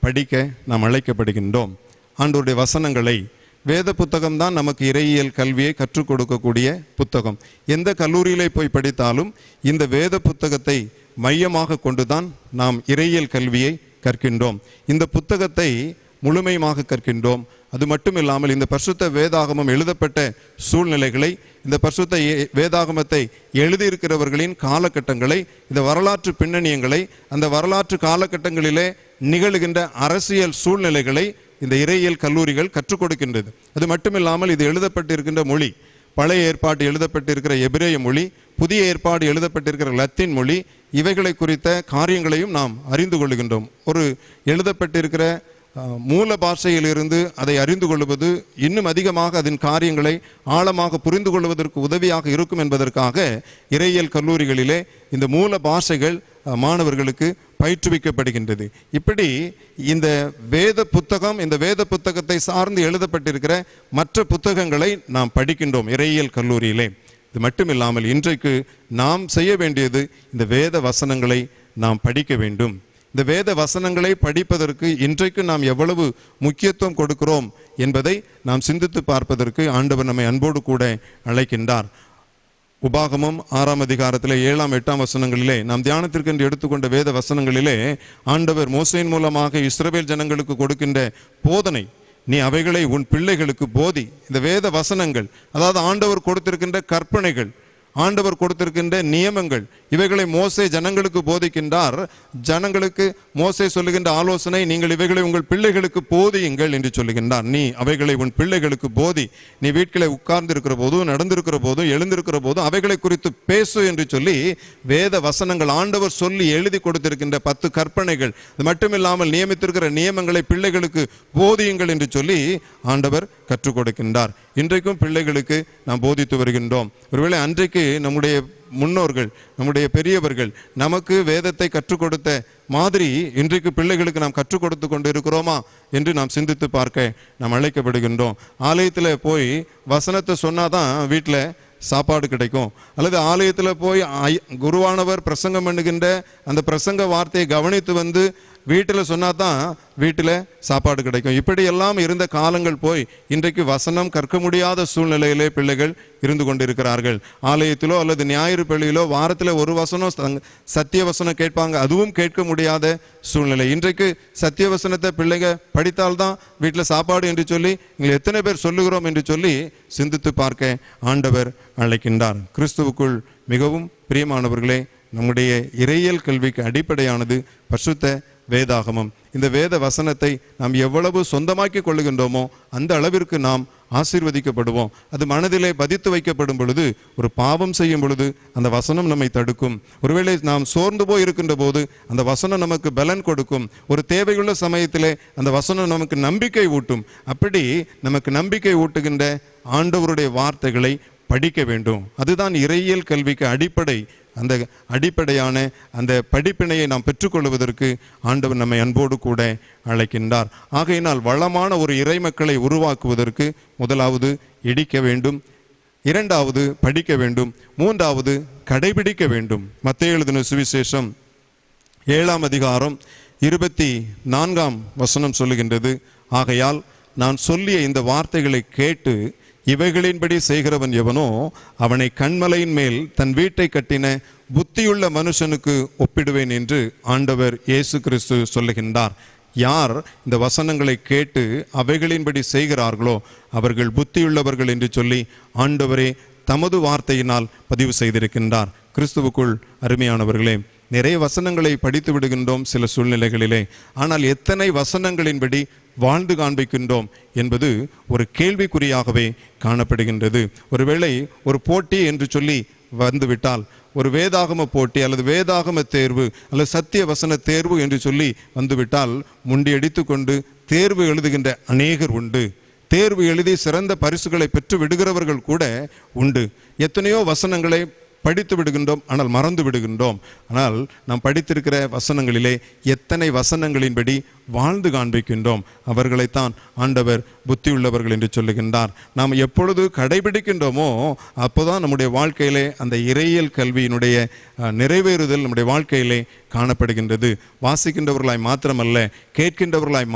படிக்க நாம் அழைக்கப்படுகின்றோம். ஆண்டவருடைய வசனங்களை, வேத புத்தகம் தான் நமக்கு இறையியல் கல்வியை கற்றுக் கொடுக்கக்கூடிய புத்தகம். எந்த கல்லூரியிலே போய் படித்தாலும் இந்த வேத புத்தகத்தை மையமாக கொண்டுதான் நாம் இறையியல் கல்வியை கற்கின்றோம். இந்த புத்தகத்தை முழுமையாக கற்கின்றோம். அது மட்டும் இல்லாமல் இந்த பரிசுத்த வேதாகமம் எழுதப்பட்ட சூழ்நிலைகளை, இந்த பரிசுத்த வேதாகமத்தை எழுதியிருக்கிறவர்களின் காலகட்டங்களை, இந்த வரலாற்று பின்னணியங்களை, அந்த வரலாற்று காலகட்டங்களிலே நிகழ்கின்ற அரசியல் சூழ்நிலைகளை இந்த இறையியல் கல்லூரிகள் கற்றுக் கொடுக்கின்றது. அது மட்டுமில்லாமல் இது எழுதப்பட்டிருக்கின்ற மொழி, பழைய ஏற்பாடு எழுதப்பட்டிருக்கிற எபிரேய மொழி, புதிய ஏற்பாடு எழுதப்பட்டிருக்கிற லத்தீன் மொழி, இவைகளை குறித்த காரியங்களையும் நாம் அறிந்து கொள்கின்றோம். ஒரு எழுதப்பட்டிருக்கிற மூல பாஷையிலிருந்து அதை அறிந்து கொள்வது இன்னும் அதிகமாக அதன் காரியங்களை ஆழமாக புரிந்து கொள்வதற்கு உதவியாக இருக்கும் என்பதற்காக இறையியல் கல்லூரிகளிலே இந்த மூல பாஷைகள் மாணவர்களுக்கு பயிற்றுவிக்கப்படுகின்றது. இப்படி இந்த வேத புத்தகம், இந்த வேத புத்தகத்தை சார்ந்து எழுதப்பட்டிருக்கிற மற்ற புத்தகங்களை நாம் படிக்கின்றோம் இறையியல் கல்லூரியிலே. இது மட்டுமில்லாமல் இன்றைக்கு நாம் செய்ய வேண்டியது இந்த வேத வசனங்களை நாம் படிக்க வேண்டும். இந்த வேத வசனங்களை படிப்பதற்கு இன்றைக்கு நாம் எவ்வளவு முக்கியத்துவம் கொடுக்கிறோம் என்பதை நாம் சிந்தித்து பார்ப்பதற்கு ஆண்டவர் நம்மை அன்போடு கூட அழைக்கின்றார். உபாகமம் 6 அதிகாரத்தில் 7, 8 வசனங்களிலே நாம் தியானத்திற்கு என்று எடுத்துக்கொண்ட வேத வசனங்களிலே ஆண்டவர் மோசேயின் மூலமாக இஸ்ரவேல் ஜனங்களுக்கு கொடுக்கின்ற போதனை, நீ அவைகளை உன் பிள்ளைகளுக்கு போதி. இந்த வேத வசனங்கள், அதாவது ஆண்டவர் கொடுத்திருக்கின்ற கற்பனைகள், ஆண்டவர் கொடுத்திருக்கின்ற நியமங்கள், இவைகளை மோசே ஜனங்களுக்கு போதிக்கின்றார். ஜனங்களுக்கு மோசே சொல்லுகின்ற ஆலோசனை, நீங்கள் இவைகளை உங்கள் பிள்ளைகளுக்கு போதியுங்கள் என்று சொல்லுகின்றார். நீ அவைகளை உன் பிள்ளைகளுக்கு போதி. நீ வீட்டில் உட்கார்ந்திருக்கிற போதும், நடந்திருக்கிற போதும், எழுந்திருக்கிற போதும் அவைகளை குறித்து பேசு என்று சொல்லி வேத வசனங்கள், ஆண்டவர் சொல்லி எழுதி கொடுத்திருக்கின்ற 10 கற்பனைகள், அது மட்டுமில்லாமல் நியமித்திருக்கிற நியமங்களை பிள்ளைகளுக்கு போதியுங்கள் என்று சொல்லி ஆண்டவர் கற்றுக் கொடுக்கின்றார். இன்றைக்கும் பிள்ளைகளுக்கு நாம் போதித்து வருகின்றோம். ஒருவேளை அன்றைக்கு நம்முடைய முன்னோர்கள், நம்முடைய பெரியவர்கள் நமக்கு வேதத்தை கற்றுக் கொடுத்த மாதிரி இன்றைக்கு பிள்ளைகளுக்கு நாம் கற்றுக் கொடுத்து கொண்டு இருக்கிறோமா என்று நாம் சிந்தித்து பார்க்க நாம் அழைக்கப்படுகின்றோம். ஆலயத்தில் போய் வசனத்தை சொன்னாதான் வீட்டில் சாப்பாடு கிடைக்கும், அல்லது ஆலயத்தில் போய் குருவானவர் பிரசங்கம் பண்ணுகின்ற அந்த பிரசங்க வார்த்தையை கவனித்து வந்து வீட்டில் சொன்னால் தான் வீட்டில் சாப்பாடு கிடைக்கும். இப்படியெல்லாம் இருந்த காலங்கள் போய் இன்றைக்கு வசனம் கற்க முடியாத சூழ்நிலையிலே பிள்ளைகள் இருந்து கொண்டிருக்கிறார்கள். ஆலயத்திலோ அல்லது ஞாயிறு பள்ளியிலோ வாரத்தில் ஒரு வசனம் சத்திய வசனம் கேட்பாங்க, அதுவும் கேட்க முடியாத சூழ்நிலை. இன்றைக்கு சத்திய வசனத்தை பிள்ளைங்க படித்தால்தான் வீட்டில் சாப்பாடு என்று சொல்லி நீங்கள் எத்தனை பேர் சொல்லுகிறோம் என்று சொல்லி சிந்தித்து பார்க்க ஆண்டவர் அழைக்கின்றார். கிறிஸ்துவுக்குள் மிகவும் பிரியமானவர்களே, நம்முடைய இறையியல் கல்விக்கு அடிப்படையானது பரிசுத்த வேதாகமம். இந்த வேத வசனத்தை நாம் எவ்வளவு சொந்தமாக்கி கொள்ளுகின்றோமோ அந்த அளவிற்கு நாம் ஆசீர்வதிக்கப்படுவோம். அது மனதிலே பதித்து வைக்கப்படும் பொழுது, ஒரு பாவம் செய்யும் பொழுது அந்த வசனம் நம்மை தடுக்கும். ஒருவேளை நாம் சோர்ந்து போய் இருக்கின்ற போது அந்த வசனம் நமக்கு பலன் கொடுக்கும். ஒரு தேவையுள்ள சமயத்திலே அந்த வசனம் நமக்கு நம்பிக்கை ஊட்டும். அப்படி நமக்கு நம்பிக்கை ஊட்டுகின்ற ஆண்டவருடைய வார்த்தைகளை படிக்க வேண்டும். அதுதான் இறையியல் கல்விக்கு அடிப்படை. அந்த அடிப்படையான அந்த படிப்பினையை நாம் பெற்றுக்கொள்வதற்கு ஆண்டவர் நம்மை அன்போடு கூட அழைக்கின்றார். ஆகையினால் வளமான ஒரு இறைமக்களை உருவாக்குவதற்கு முதலாவது இடிக்க வேண்டும், இரண்டாவது படிக்க வேண்டும், மூன்றாவது கடைபிடிக்க வேண்டும். மத்தேயு எழுதின சுவிசேஷம் 7ஆம் அதிகாரம் 24ஆம் வசனம் சொல்லுகின்றது, ஆகையால் நான் சொல்லிய இந்த வார்த்தைகளை கேட்டு இவைகளின்படி செய்கிறவன் எவனோ அவனை கண்மலையின் மேல் தன் வீட்டை கட்டின புத்தியுள்ள மனுஷனுக்கு ஒப்பிடுவேன் என்று ஆண்டவர் இயேசு கிறிஸ்து சொல்லுகின்றார். யார் இந்த வசனங்களை கேட்டு அவைகளின்படி செய்கிறார்களோ அவர்கள் புத்தியுள்ளவர்கள் என்று சொல்லி ஆண்டவரே தமது வார்த்தையினால் பதிவு செய்திருக்கின்றார். கிறிஸ்துவுக்குள் அருமையானவர்களே, நிறைய வசனங்களை படித்து விடுகின்றோம் சில சூழ்நிலைகளிலே. ஆனால் எத்தனை வசனங்களின்படி வாழ்ந்து காண்பிக்கின்றோம் என்பது ஒரு கேள்விக்குறியாகவே காணப்படுகின்றது. ஒருவேளை ஒரு போட்டி என்று சொல்லி வந்துவிட்டால், ஒரு வேதாகம போட்டி அல்லது வேதாகம தேர்வு அல்லது சத்திய வசன தேர்வு என்று சொல்லி வந்துவிட்டால் முண்டியடித்து கொண்டு தேர்வு எழுதுகின்ற அநேகர் உண்டு. தேர்வு எழுதி சிறந்த பரிசுகளை பெற்று விடுகிறவர்கள் கூட உண்டு. எத்தனையோ வசனங்களை படித்து விடுகின்றோம், ஆனால் மறந்து விடுகின்றோம். ஆனால் நாம் படித்திருக்கிற வசனங்களிலே எத்தனை வசனங்களின்படி வாழ்ந்து காண்பிக்கின்றோம், அவர்களைத்தான் ஆண்டவர் புத்தியுள்ளவர்கள் என்று சொல்லுகின்றார். நாம் எப்பொழுது கடைபிடிக்கின்றோமோ அப்போதான் நம்முடைய வாழ்க்கையிலே அந்த இறையியல் கல்வியினுடைய நிறைவேறுதல் நம்முடைய வாழ்க்கையிலே காணப்படுகின்றது. வாசிக்கின்றவர்களாய் மாத்திரமல்ல, கேட்கின்றவர்களாய்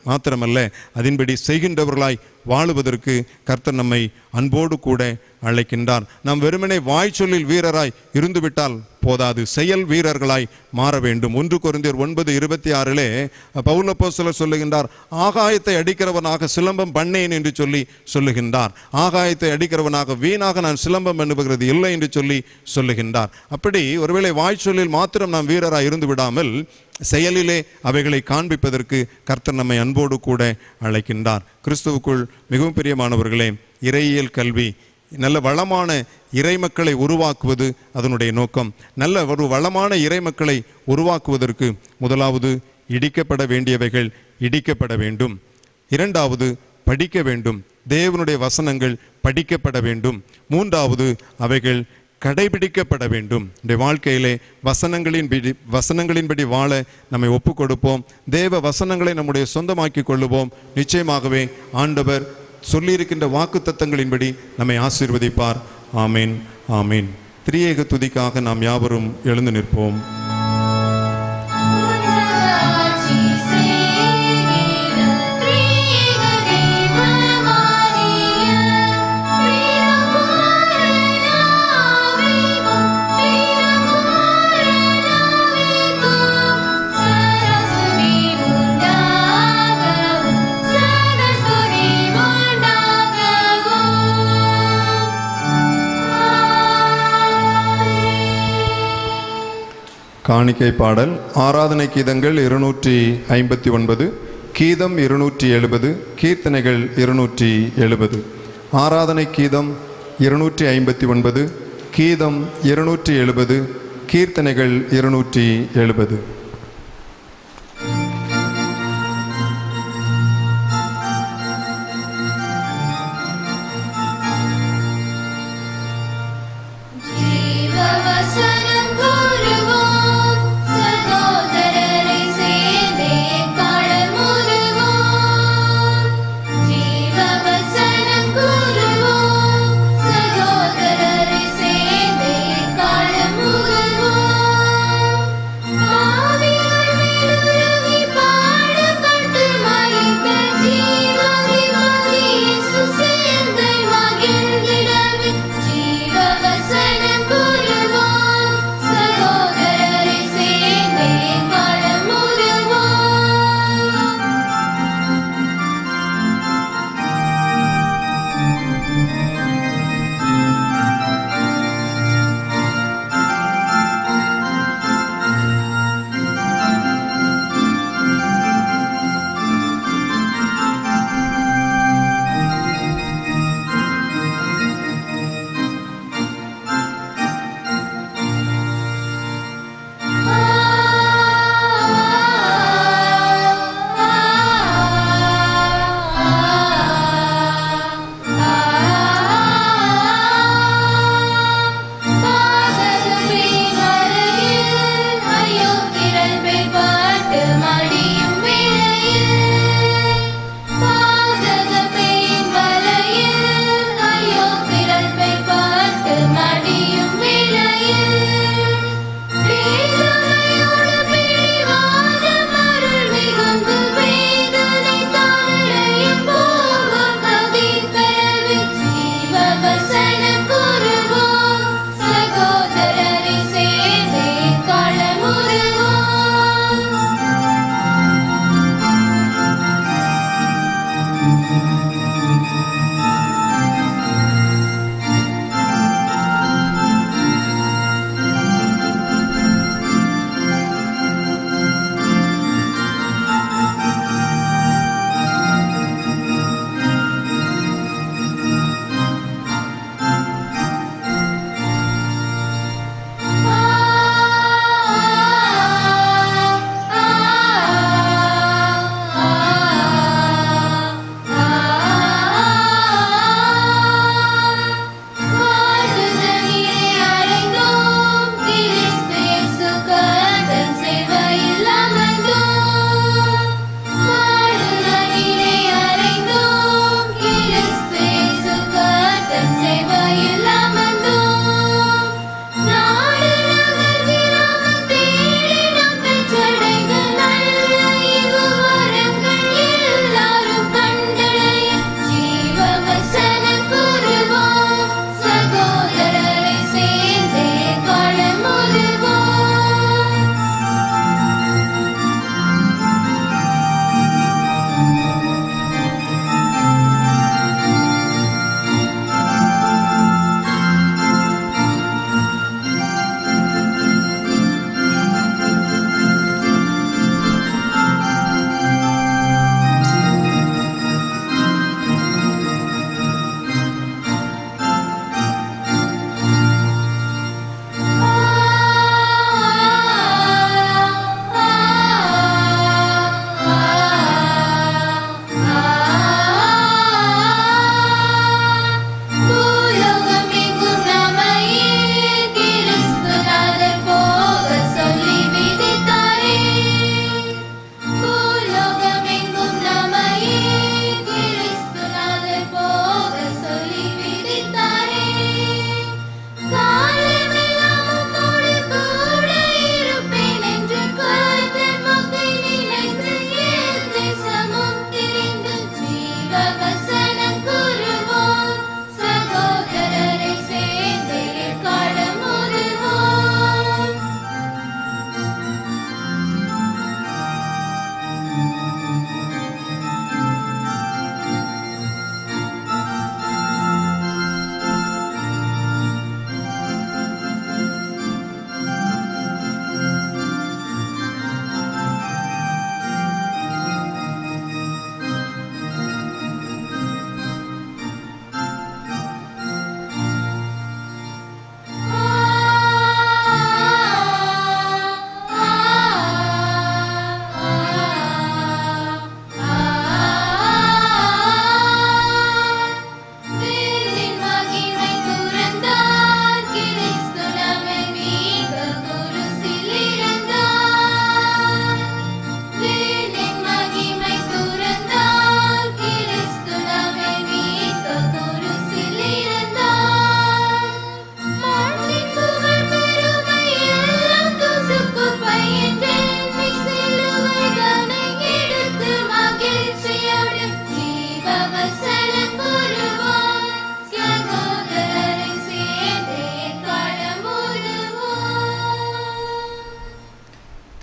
மாத்திரமல்ல, அதன்படி செய்கின்றவர்களாய் வாழுவதற்கு கர்த்தர் நம்மை அன்போடு கூட அழைக்கின்றார். நாம் வெறுமனே வாய்ச்சொல்லில் வீரராய் இருந்துவிட்டால் போதாது, செயல் வீரர்களாய் மாற வேண்டும். 1 கொரிந்தியர் 9:26 பவுல் அப்போஸ்தலர் சொல்லுகின்றார், ஆகாயத்தை அடிக்கிறவனாக சிலம்பம் பண்ணேன் என்று சொல்லி சொல்லுகின்றார். ஆகாயத்தை அடிக்கிறவனாக வீணாக நான் சிலம்பம் பண்ணுகிறது இல்லை என்று சொல்லி சொல்லுகின்றார். அப்படி ஒருவேளை வாய்ச்சொல்லில் மாத்திரம் நாம் வீரராய் இருந்து விடாமல் செயலிலே அவைகளை காண்பிப்பதற்கு கர்த்தர் நம்மை அன்போடு கூட அழைக்கின்றார். கிறிஸ்துவுக்குள் மிகவும் பிரியமானவர்களே, இறையியல் கல்வி நல்ல வளமான இறைமக்களை உருவாக்குவது அதனுடைய நோக்கம். நல்ல ஒரு வளமான இறைமக்களை உருவாக்குவதற்கு முதலாவது இடிக்கப்பட வேண்டியவைகள் இடிக்கப்பட வேண்டும், இரண்டாவது படிக்க வேண்டும், தேவனுடைய வசனங்கள் படிக்கப்பட வேண்டும், மூன்றாவது அவைகள் கடைபிடிக்கப்பட வேண்டும். இந்த வாழ்க்கையிலே வசனங்களின்படி வாழ நம்மை ஒப்பு கொடுப்போம். தேவ வசனங்களை நம்முடைய சொந்தமாக்கி கொள்ளுவோம். நிச்சயமாகவே ஆண்டவர் சொல்லியிருக்கின்ற வாக்கு தத்தங்களின்படி நம்மை ஆசீர்வதிப்பார். ஆமீன், ஆமீன். திரியேக துதிக்காக நாம் யாவரும் எழுந்து நிற்போம். காணிக்கை பாடல். ஆராதனை கீதங்கள் 259, கீதம் 270, கீர்த்தனைகள் 270. ஆராதனை கீதம் 259, கீதம் 270, கீர்த்தனைகள் 270.
Ah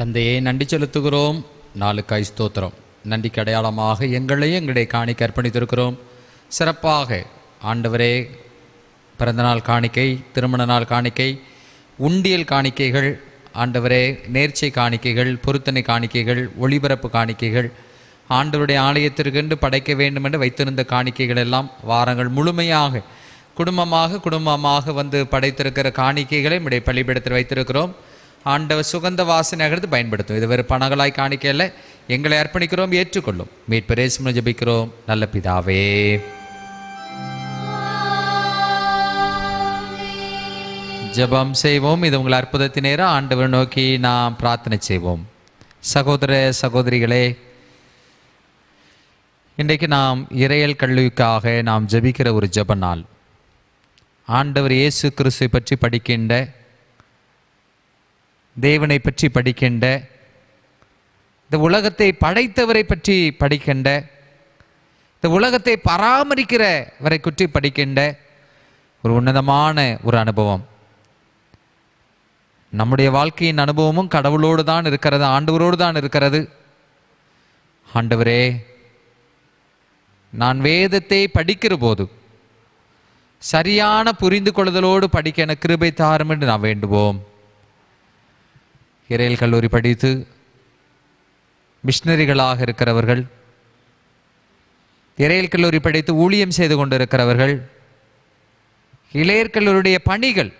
தந்தையே, நன்றி செலுத்துகிறோம். நாளுக்காய் ஸ்தோத்திரம். நன்றிக்கு அடையாளமாக எங்களையும் எங்களுடைய காணிக்கை அர்ப்பணித்திருக்கிறோம். சிறப்பாக ஆண்டவரே, பிறந்தநாள் காணிக்கை, திருமண நாள் காணிக்கை, உண்டியல் காணிக்கைகள், ஆண்டவரே நேர்ச்சை காணிக்கைகள், பொருத்தனை காணிக்கைகள், ஒளிபரப்பு காணிக்கைகள், ஆண்டவருடைய ஆலயத்திற்கென்று படைக்க வேண்டும் என்று வைத்திருந்த காணிக்கைகள் எல்லாம் வாரங்கள் முழுமையாக குடும்பமாக வந்து படைத்திருக்கிற காணிக்கைகளை நம்முடைய பள்ளிப்பிடத்தில் வைத்திருக்கிறோம். ஆண்டவர் சுகந்த வாசனையாகிறது பயன்படுத்தும். இது வேறு பணங்களாய் காணிக்கையில் எங்களை அர்ப்பணிக்கிறோம், ஏற்றுக்கொள்ளும். மீட்பரே சும ஜெபிக்கிறோம் நல்ல பிதாவே. ஜெபம் செய்வோம். இது உங்கள் அற்புதத்தின் நேரம். ஆண்டவர் நோக்கி நாம் பிரார்த்தனை செய்வோம். சகோதர சகோதரிகளே, இன்றைக்கு நாம் இறையல் கல்விக்காக நாம் ஜெபிக்கிற ஒரு ஜெப நாள். ஆண்டவர் இயேசு கிறிஸ்துவை பற்றி படிக்கின்ற, தேவனை பற்றி படிக்கின்ற, இந்த உலகத்தை படைத்தவரை பற்றி படிக்கின்ற, இந்த உலகத்தை பராமரிக்கிறவரை பற்றி படிக்கின்ற ஒரு உன்னதமான ஒரு அனுபவம். நம்முடைய வாழ்க்கையின் அனுபவமும் கடவுளோடு தான் இருக்கிறது, ஆண்டவரோடு தான் இருக்கிறது. ஆண்டவரே, நான் வேதத்தை படிக்கிற போது சரியான புரிந்து கொள்ளுதலோடு படிக்க எனக்கு கிருபை தாரும் என்று நான் வேண்டுவோம். இறையல் கல்லூரி படித்து மிஷனரிகளாக இருக்கிறவர்கள், இறையல் கல்லூரி படித்து ஊழியம் செய்து கொண்டிருக்கிறவர்கள், இளையர் கல்லூரியுடைய பணிகள்,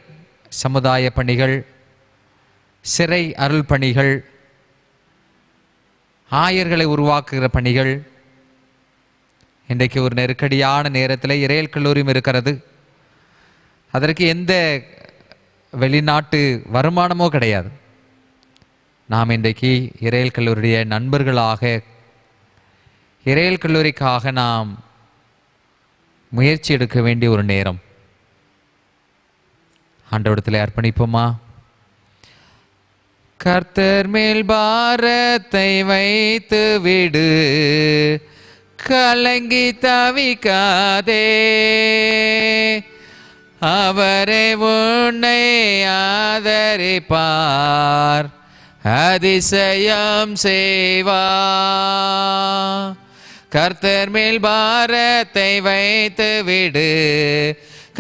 சமுதாய பணிகள், சிறை அருள் பணிகள், ஆயர்களை உருவாக்குகிற பணிகள், இன்றைக்கு ஒரு நெருக்கடியான நேரத்தில் இறையல் கல்லூரியும் இருக்கிறது. அதற்கு எந்த வெளிநாட்டு வருமானமோ கிடையாது. நாம் இன்றைக்கு இறையல் கல்லூரியுடைய நண்பர்களாக, இறையல் கல்லூரிக்காக நாம் முயற்சி எடுக்க வேண்டிய ஒரு நேரம். ஆண்டவரிடத்தில் அர்ப்பணிப்போமா? கர்த்தர் மேல் பாரத்தை வைத்து விடு, கலங்கி தவிக்காதே, அவரே உன்னை ஆதரிப்பார், அதிசயம் செய்வார். கர்த்தர் மேல் பாரத்தை வைத்து விடு,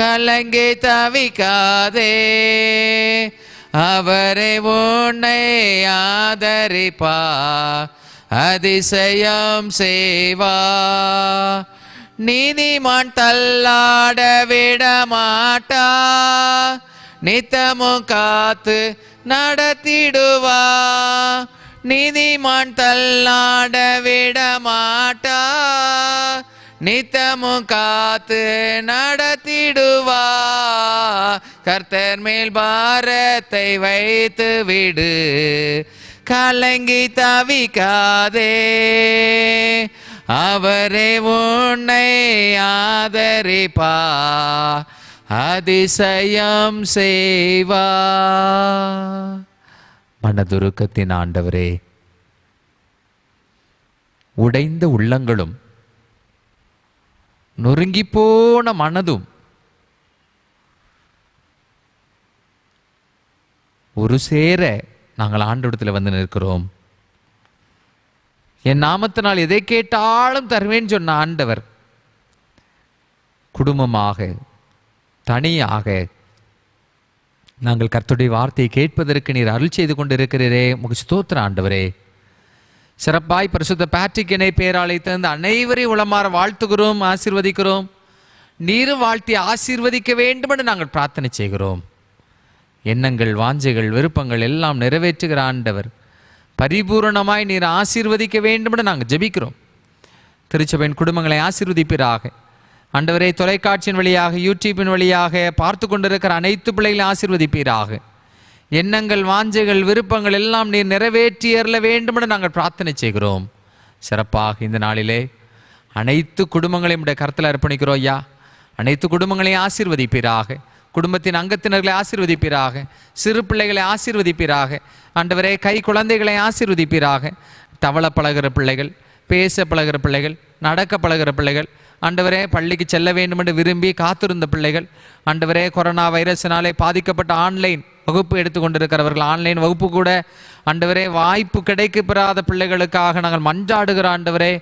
கலங்கி தவிக்காதே, அவரே உன்னை ஆதரிப்பார், அதிசயம் செய்வார். நீதிமான் தள்ளாட விட மாட்டா, நித்தமும் காத்து நடத்திடுவா. நீதிமான் தள்ளாட விட மாட்டா, நித்தமும் காத்து நடத்திடுவா. கர்த்தர் மேல் பாரத்தை வைத்து விடு, கலங்கி தவிக்காதே, அவரே உன்னை ஆதரிப்பா, அதிசயம் செய்வா. மனதுருக்கத்தின் ஆண்டவரே, உடைந்த உள்ளங்களும் நொறுங்கி போன மனதும் ஒரு சேர நாங்கள் ஆண்டவரிடத்தில் வந்து நிற்கிறோம். என் நாமத்தினால் எதை கேட்டாலும் தருவேன்னு சொன்ன ஆண்டவர், குடும்பமாக தனியாக நாங்கள் கர்த்தருடைய வார்த்தையை கேட்பதற்கு நீர் அருள் செய்து கொண்டிருக்கிறீரே, உங்களுக்கு ஸ்தோத்திரம் ஆண்டவரே. சிறப்பாய் பரிசுத்த பேட்ரிக் இணை பேராலை தந்து அனைவரையும் உளமாற வாழ்த்துகிறோம், ஆசீர்வதிக்கிறோம். நீரும் வாழ்த்தி ஆசீர்வதிக்க வேண்டும் என்று நாங்கள் பிரார்த்தனை செய்கிறோம். எண்ணங்கள், வாஞ்சைகள், விருப்பங்கள் எல்லாம் நிறைவேற்றுகிற ஆண்டவர், பரிபூரணமாய் நீர் ஆசீர்வதிக்க வேண்டும் என்று நாங்கள் ஜெபிக்கிறோம். திருச்சபையின் குடும்பங்களை ஆசீர்வதிப்பீராக. ஆண்டவரே, தொலைக்காட்சியின் வழியாக, யூடியூப்பின் வழியாக பார்த்து கொண்டிருக்கிற அனைத்து பிள்ளைகளை ஆசீர்வதிப்பீராக. எண்ணங்கள், வாஞ்சைகள், விருப்பங்கள் எல்லாம் நீர் நிறைவேற்றியறல வேண்டும் என்று நாங்கள் பிரார்த்தனை செய்கிறோம். சிறப்பாக இந்த நாளிலே அனைத்து குடும்பங்களையும் உடைய கருத்தில் அர்ப்பணிக்கிறோம் ஐயா. அனைத்து குடும்பங்களையும் ஆசீர்வதிப்பீராக. குடும்பத்தின் அங்கத்தினர்களை ஆசீர்வதிப்பீராக. சிறு பிள்ளைகளை ஆசீர்வதிப்பீராக. ஆண்டவரே, கை குழந்தைகளை ஆசீர்வதிப்பீராக. தவள பழகிற பிள்ளைகள், பேச பழகிற பிள்ளைகள், நடக்க பழகிற பிள்ளைகள், ஆண்டவரே பள்ளிக்கு செல்ல வேண்டும் என்று விரும்பி காத்திருந்த பிள்ளைகள், ஆண்டவரே கொரோனா வைரஸினாலே பாதிக்கப்பட்ட ஆன்லைன் வகுப்பு எடுத்துக்கொண்டிருக்கிறவர்கள், ஆன்லைன் வகுப்பு கூட ஆண்டவரே வாய்ப்பு கிடைக்கப்பெறாத பிள்ளைகளுக்காக நாங்கள் மன்றாடுகிற ஆண்டவரே,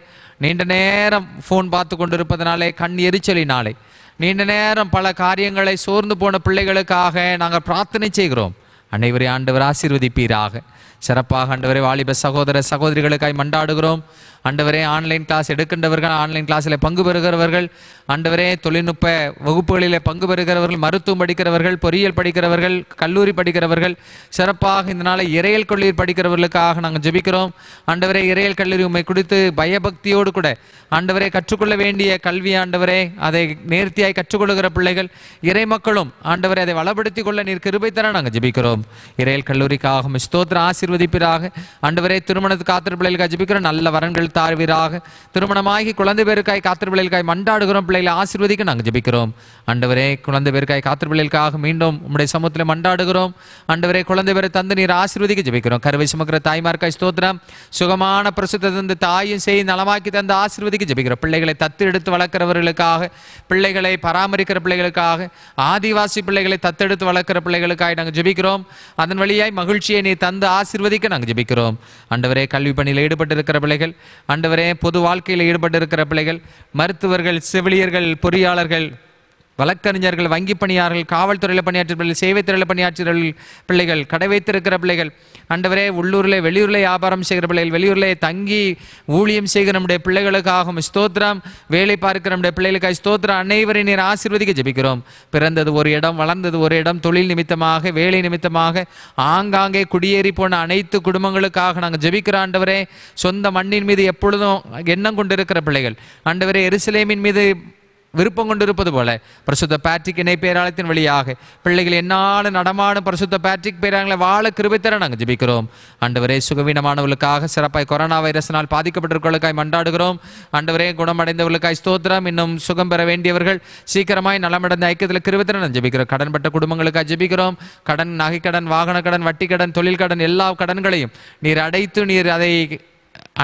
நீண்ட நேரம் ஃபோன் பார்த்து கொண்டிருப்பதனாலே, கண் எரிச்சலினாலே, நீண்ட நேரம் பல காரியங்களை சோர்ந்து போன பிள்ளைகளுக்காக நாங்கள் பிரார்த்தனை செய்கிறோம். அனைவரையும் ஆண்டவர் ஆசீர்வதிப்பீராக. சிறப்பாக ஆண்டவரே வாலிப சகோதர சகோதரிகளுக்காய் மன்றாடுகிறோம். ஆண்டவரே ஆன்லைன் கிளாஸ் எடுக்கின்றவர்கள், ஆன்லைன் கிளாஸில் பங்கு பெறுகிறவர்கள், ஆண்டவரே தொழில்நுட்ப வகுப்புகளில் பங்கு பெறுகிறவர்கள், மருத்துவம் படிக்கிறவர்கள், பொறியியல் படிக்கிறவர்கள், கல்லூரி படிக்கிறவர்கள், சிறப்பாக இந்த நாளை இறையல் கல்லூரி படிக்கிறவர்களுக்காக நாங்கள் ஜெபிக்கிறோம். ஆண்டவரே இறையல் கல்லூரி உண்மை குறித்து பயபக்தியோடு கூட ஆண்டவரே கற்றுக்கொள்ள வேண்டிய கல்வி ஆண்டவரே, அதை நேர்த்தியாய் கற்றுக்கொள்ளுகிற பிள்ளைகள் இறை மக்களும் ஆண்டவரை அதை வளப்படுத்திக் கொள்ள நீர் கிருபை தர நாங்கள் ஜெபிக்கிறோம். இறையல் கல்லூரிக்காக ஸ்தோத்திர ஆசீர்வதிப்பீராக. ஆண்டவரே திருமணத்துக்கு காத்திரு பிள்ளைகளுக்காக ஜெபிக்கிறோம், நல்ல வரன்கள் தாழ்வீராக. திருமணமாகி குழந்தை பேருக்காய் காத்திரு பிள்ளைகளுக்காய் மன்றாடுகிறோம், பிள்ளைகளை ஆசீர்வதிக்க நாங்கள் ஜெபிக்கிறோம். ஆண்டவரே குழந்தை பேருக்காய் காத்திரு பிள்ளைகளுக்காக மீண்டும் உம்முடைய சமூகத்தில் மன்றாடுகிறோம். ஆண்டவரே குழந்தை பேரை தந்து நீர் ஆசீர்வதிக்க ஜெபிக்கிறோம். கருவை சுமக்கிற தாய்மார்க்காய் ஸ்தோத்திரம், சுகமான பிரசுத்த தந்து தாயும் செய் நலமாக்கி தந்து ஆசீர்வதிக்க ஜெபிக்கிறோம். பிள்ளைகளை தத்து எடுத்து வளர்க்கிறவர்களுக்காக, பிள்ளைகளை பராமரிக்கிற பிள்ளைகளுக்காக, ஆதிவாசி பிள்ளைகளை தத்தெடுத்து வளர்க்கிற பிள்ளைகளுக்காக நாங்கள் ஜெபிக்கிறோம். அதன் வழியாய் மகிழ்ச்சியை நீ தந்து ஆசீர்வதிக்க நாங்கள் ஜெபிக்கிறோம். ஆண்டவரே கல்வி பணியில் ஈடுபட்டிருக்கிற பிள்ளைகள், ஆண்டவரே பொது வாழ்க்கையில் ஈடுபட்டிருக்கிற பிள்ளைகள், மருத்துவர்கள், செவிலியர்கள், பொறியாளர்கள், வழக்கறிஞர்கள், வங்கி பணியாளர்கள், காவல்துறையில் பணியாற்றிய பிள்ளைகள், சேவைத்துறையில் பணியாற்றிய பிள்ளைகள், கடை வைத்திருக்கிற பிள்ளைகள், ஆண்டவரே உள்ளூரில் வெளியூரில் வியாபாரம் செய்கிற பிள்ளைகள், வெளியூரில் தங்கி ஊழியம் செய்கிற நம்முடைய பிள்ளைகளுக்காகவும் ஸ்தோத்திரம், வேலை பார்க்கிற நம்முடைய பிள்ளைகளுக்காக ஸ்தோத்திரம். அனைவரை நீர் ஆசீர்வதிக்க ஜெபிக்கிறோம். பிறந்தது ஒரு இடம், வளர்ந்தது ஒரு இடம், தொழில் நிமித்தமாக, வேலை நிமித்தமாக ஆங்காங்கே குடியேறி போன அனைத்து குடும்பங்களுக்காக நாங்கள் ஜெபிக்கிற ஆண்டவரே, சொந்த மண்ணின் மீது எப்பொழுதும் எண்ணம் கொண்டிருக்கிற பிள்ளைகள், ஆண்டவரே எருசலேமின் மீது விருப்பம் கொண்டிருப்பது போல பரிசுத்த பேட்ரிக் இணை பேராலயத்தின் வழியாக பிள்ளைகள் என்னாலும் நடமாடும் பரிசுத்த பேட்ரிக் பேராங்களை வாழ கிருபை தர நாங்கள் ஜெபிக்கிறோம். ஆண்டவரே சுகவீனமானவர்களுக்காக, சிறப்பாய் கொரோனா வைரஸினால் பாதிக்கப்பட்டிருக்கிறவர்களுக்காய் மன்றாடுகிறோம். ஆண்டவரே குணமடைந்தவர்களுக்காய் ஸ்தோத்திரம். இன்னும் சுகம் பெற வேண்டியவர்கள் சீக்கிரமாய் நலமடைந்த ஐக்கியத்தில் கிருபை தர நாங்கள் ஜெபிக்கிறோம். கடன்பட்ட குடும்பங்களுக்காக ஜெபிக்கிறோம். கடன், நகைக்கடன், வாகன கடன், வட்டி கடன், தொழில் கடன், எல்லா கடன்களையும் நீர் அடைத்து நீர் அதை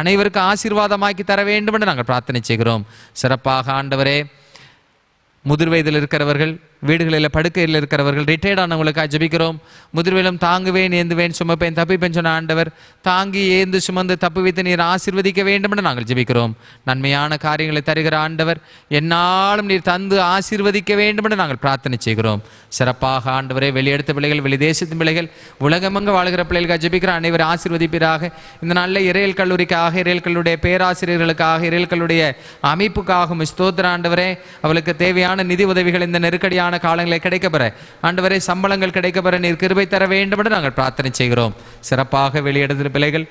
அனைவருக்கு ஆசீர்வாதமாக்கி தர வேண்டும் என்று நாங்கள் பிரார்த்தனை செய்கிறோம். சிறப்பாக ஆண்டவரே முதிர் வயதில் இருக்கிறவர்கள், வீடுகளில் படுக்கையில் இருக்கிறவர்கள், ரிட்டையர்ட் ஆனவங்களுக்காக ஜெபிக்கிறோம். முதிர்வயிலும் தாங்குவேன், ஏந்துவேன், சுமப்பேன், தப்பிப்பேன் சொன்ன ஆண்டவர், தாங்கி ஏந்து சுமந்து தப்பு வைத்து நீர் ஆசீர்வதிக்க வேண்டும் என்று நாங்கள் ஜெபிக்கிறோம். நன்மையான காரியங்களை தருகிற ஆண்டவர், என்னாலும் நீர் தந்து ஆசீர்வதிக்க வேண்டும் என்று நாங்கள் பிரார்த்தனை செய்கிறோம். சிறப்பாக ஆண்டவரே வெளியெடுத்த பிள்ளைகள், வெளி தேசத்தின் பிள்ளைகள், உலகமெங்கு வாழ்கிற பிள்ளைகளுக்காக ஜெபிக்கிற அனைவரை ஆசீர்வதிப்பீராக. இந்த நல்ல இறையல் கல்லூரிக்காக, இறையல் கல்லூரிய பேராசிரியர்களுக்காக, இறையல் கல்லூரிய அமைப்புக்காகவும் ஸ்தோத்திர ஆண்டவரே, அவளுக்கு தேவையான நிதி உதவிகள் இந்த நெருக்கடியான காலங்களை கிடைக்கப்பெற ஆண்டவரே, சம்பளங்கள் கிடைக்கப்பெற நீர் கிருபை தர வேண்டும் என்று நாங்கள் பிரார்த்தனை செய்கிறோம். சிறப்பாக வெளியிடத்தில் பிள்ளைகள்,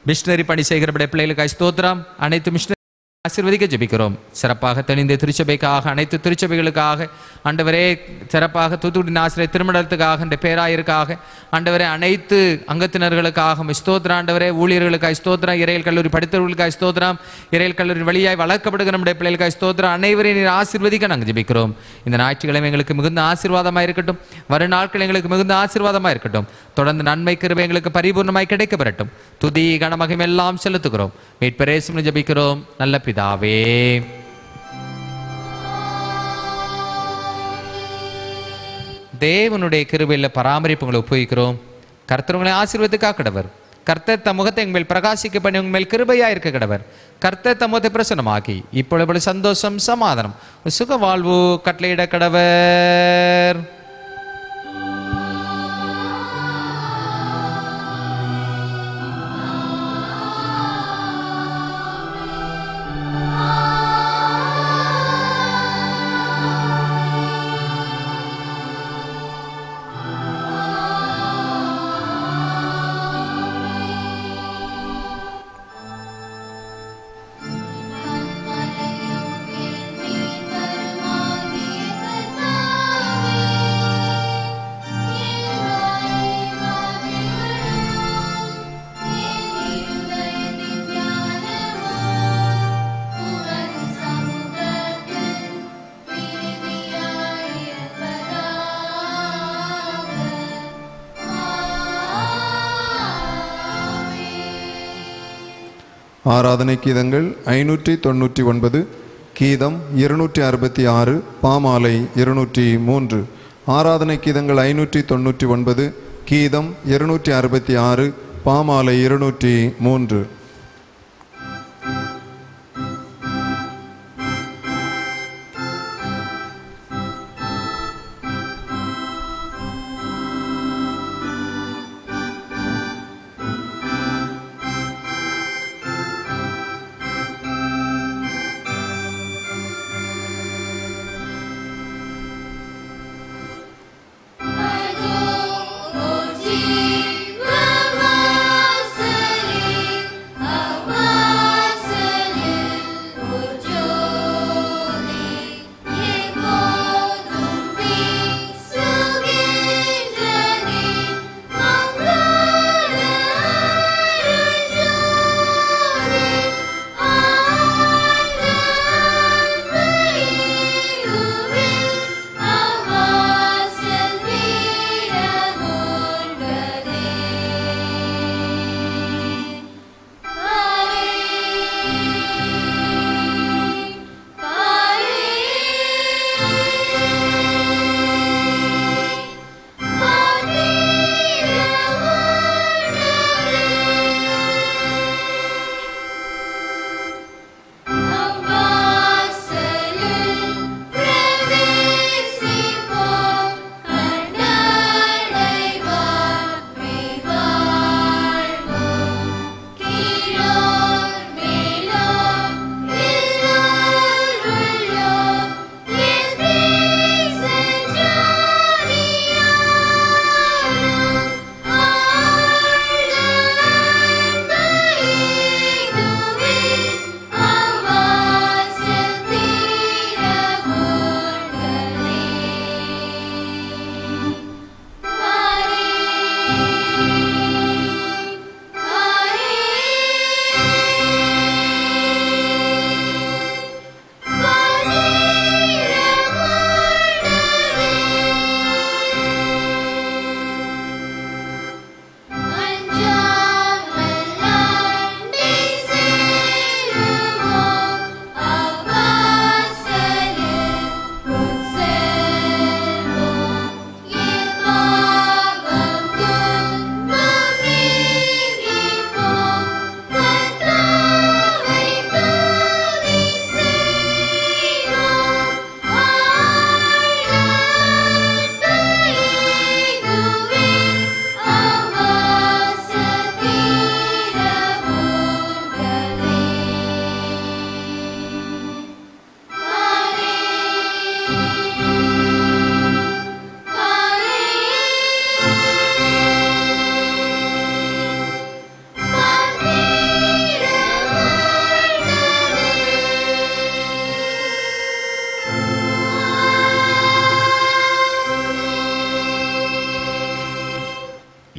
மிஷனரி பணி செய்கிற பிள்ளைகளுக்காக ஸ்தோத்திரம். அனைத்து மிஷனரி ஆசீர்வதிக்க ஜெபிக்கிறோம். சிறப்பாக தெளிந்த திருச்சபைக்காக, அனைத்து திருச்சபைகளுக்காக ஆண்டவரே, சிறப்பாக தூத்துக்குடி ஆசிரியர் திருமணத்துக்காக, இந்த பேராயருக்காக ஆண்டவரே, அனைத்து அங்கத்தினர்களுக்காக ஸ்தோத்திரம். ஆண்டவரே ஊழியர்களுக்காக ஸ்தோத்திரம். இறையல் கல்லூரி படித்தவர்களுக்காக ஸ்தோத்திரம். இறையல் கல்லூரி வழியாய் வளர்க்கப்படுகிற நம்முடைய பிள்ளைகளுக்காக ஸ்தோத்திரம். அனைவரையும் நீர் ஆசீர்வதிக்க நாங்கள் ஜெபிக்கிறோம். இந்த ஞாயிற்றுக்கிழமை எங்களுக்கு மிகுந்த ஆசீர்வாதமாக இருக்கட்டும். வரும் நாட்கள் எங்களுக்கு மிகுந்த ஆசீர்வாதமாக இருக்கட்டும். தொடர்ந்து நன்மை கிருபை எங்களுக்கு பரிபூர்ணமாய் கிடைக்க பெறட்டும். துதி கனமகிமை எல்லாம் செலுத்துகிறோம். மீட்பர் இயேசுவின் ஜெபிக்கிறோம் நல்ல பிதாவே. தேவனுடைய கிருபையில் பராமரிப்புகளை ஒப்புவிக்கிறோம். கர்த்தர் உங்களை ஆசீர்வதித்து காக்கடவர். கர்த்தர் தம் முகத்தை உங்கள் பிரகாசிக்க பண்ணி உங்கள் மேல் கிருபையா இருக்க கடவர். கர்த்தர் தம் முகத்தை பிரசன்னமாக்கி இப்பொழுது சந்தோஷம், சமாதானம், சுக வாழ்வு கட்டளையிட கடவர்.
ஆராதனை கீதங்கள் 599, கீதம் 266, பாமாலை 203. ஆராதனை கீதங்கள் 599, கீதம் 266, பாமாலை 203.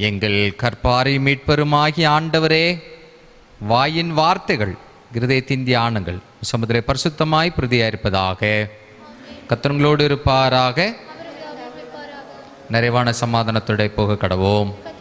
எங்கள் கற்பாரை மீட்பெருமாகிய ஆண்டவரே, வாயின் வார்த்தைகள் இருதயத்தின் தியானங்கள் சமுதிர பரிசுத்தமாய் பிரதியாயிருப்பதாக. கர்த்தர்களோடு இருப்பாராக. நிறைவான சமாதானத்துடைய போக கடவோம்.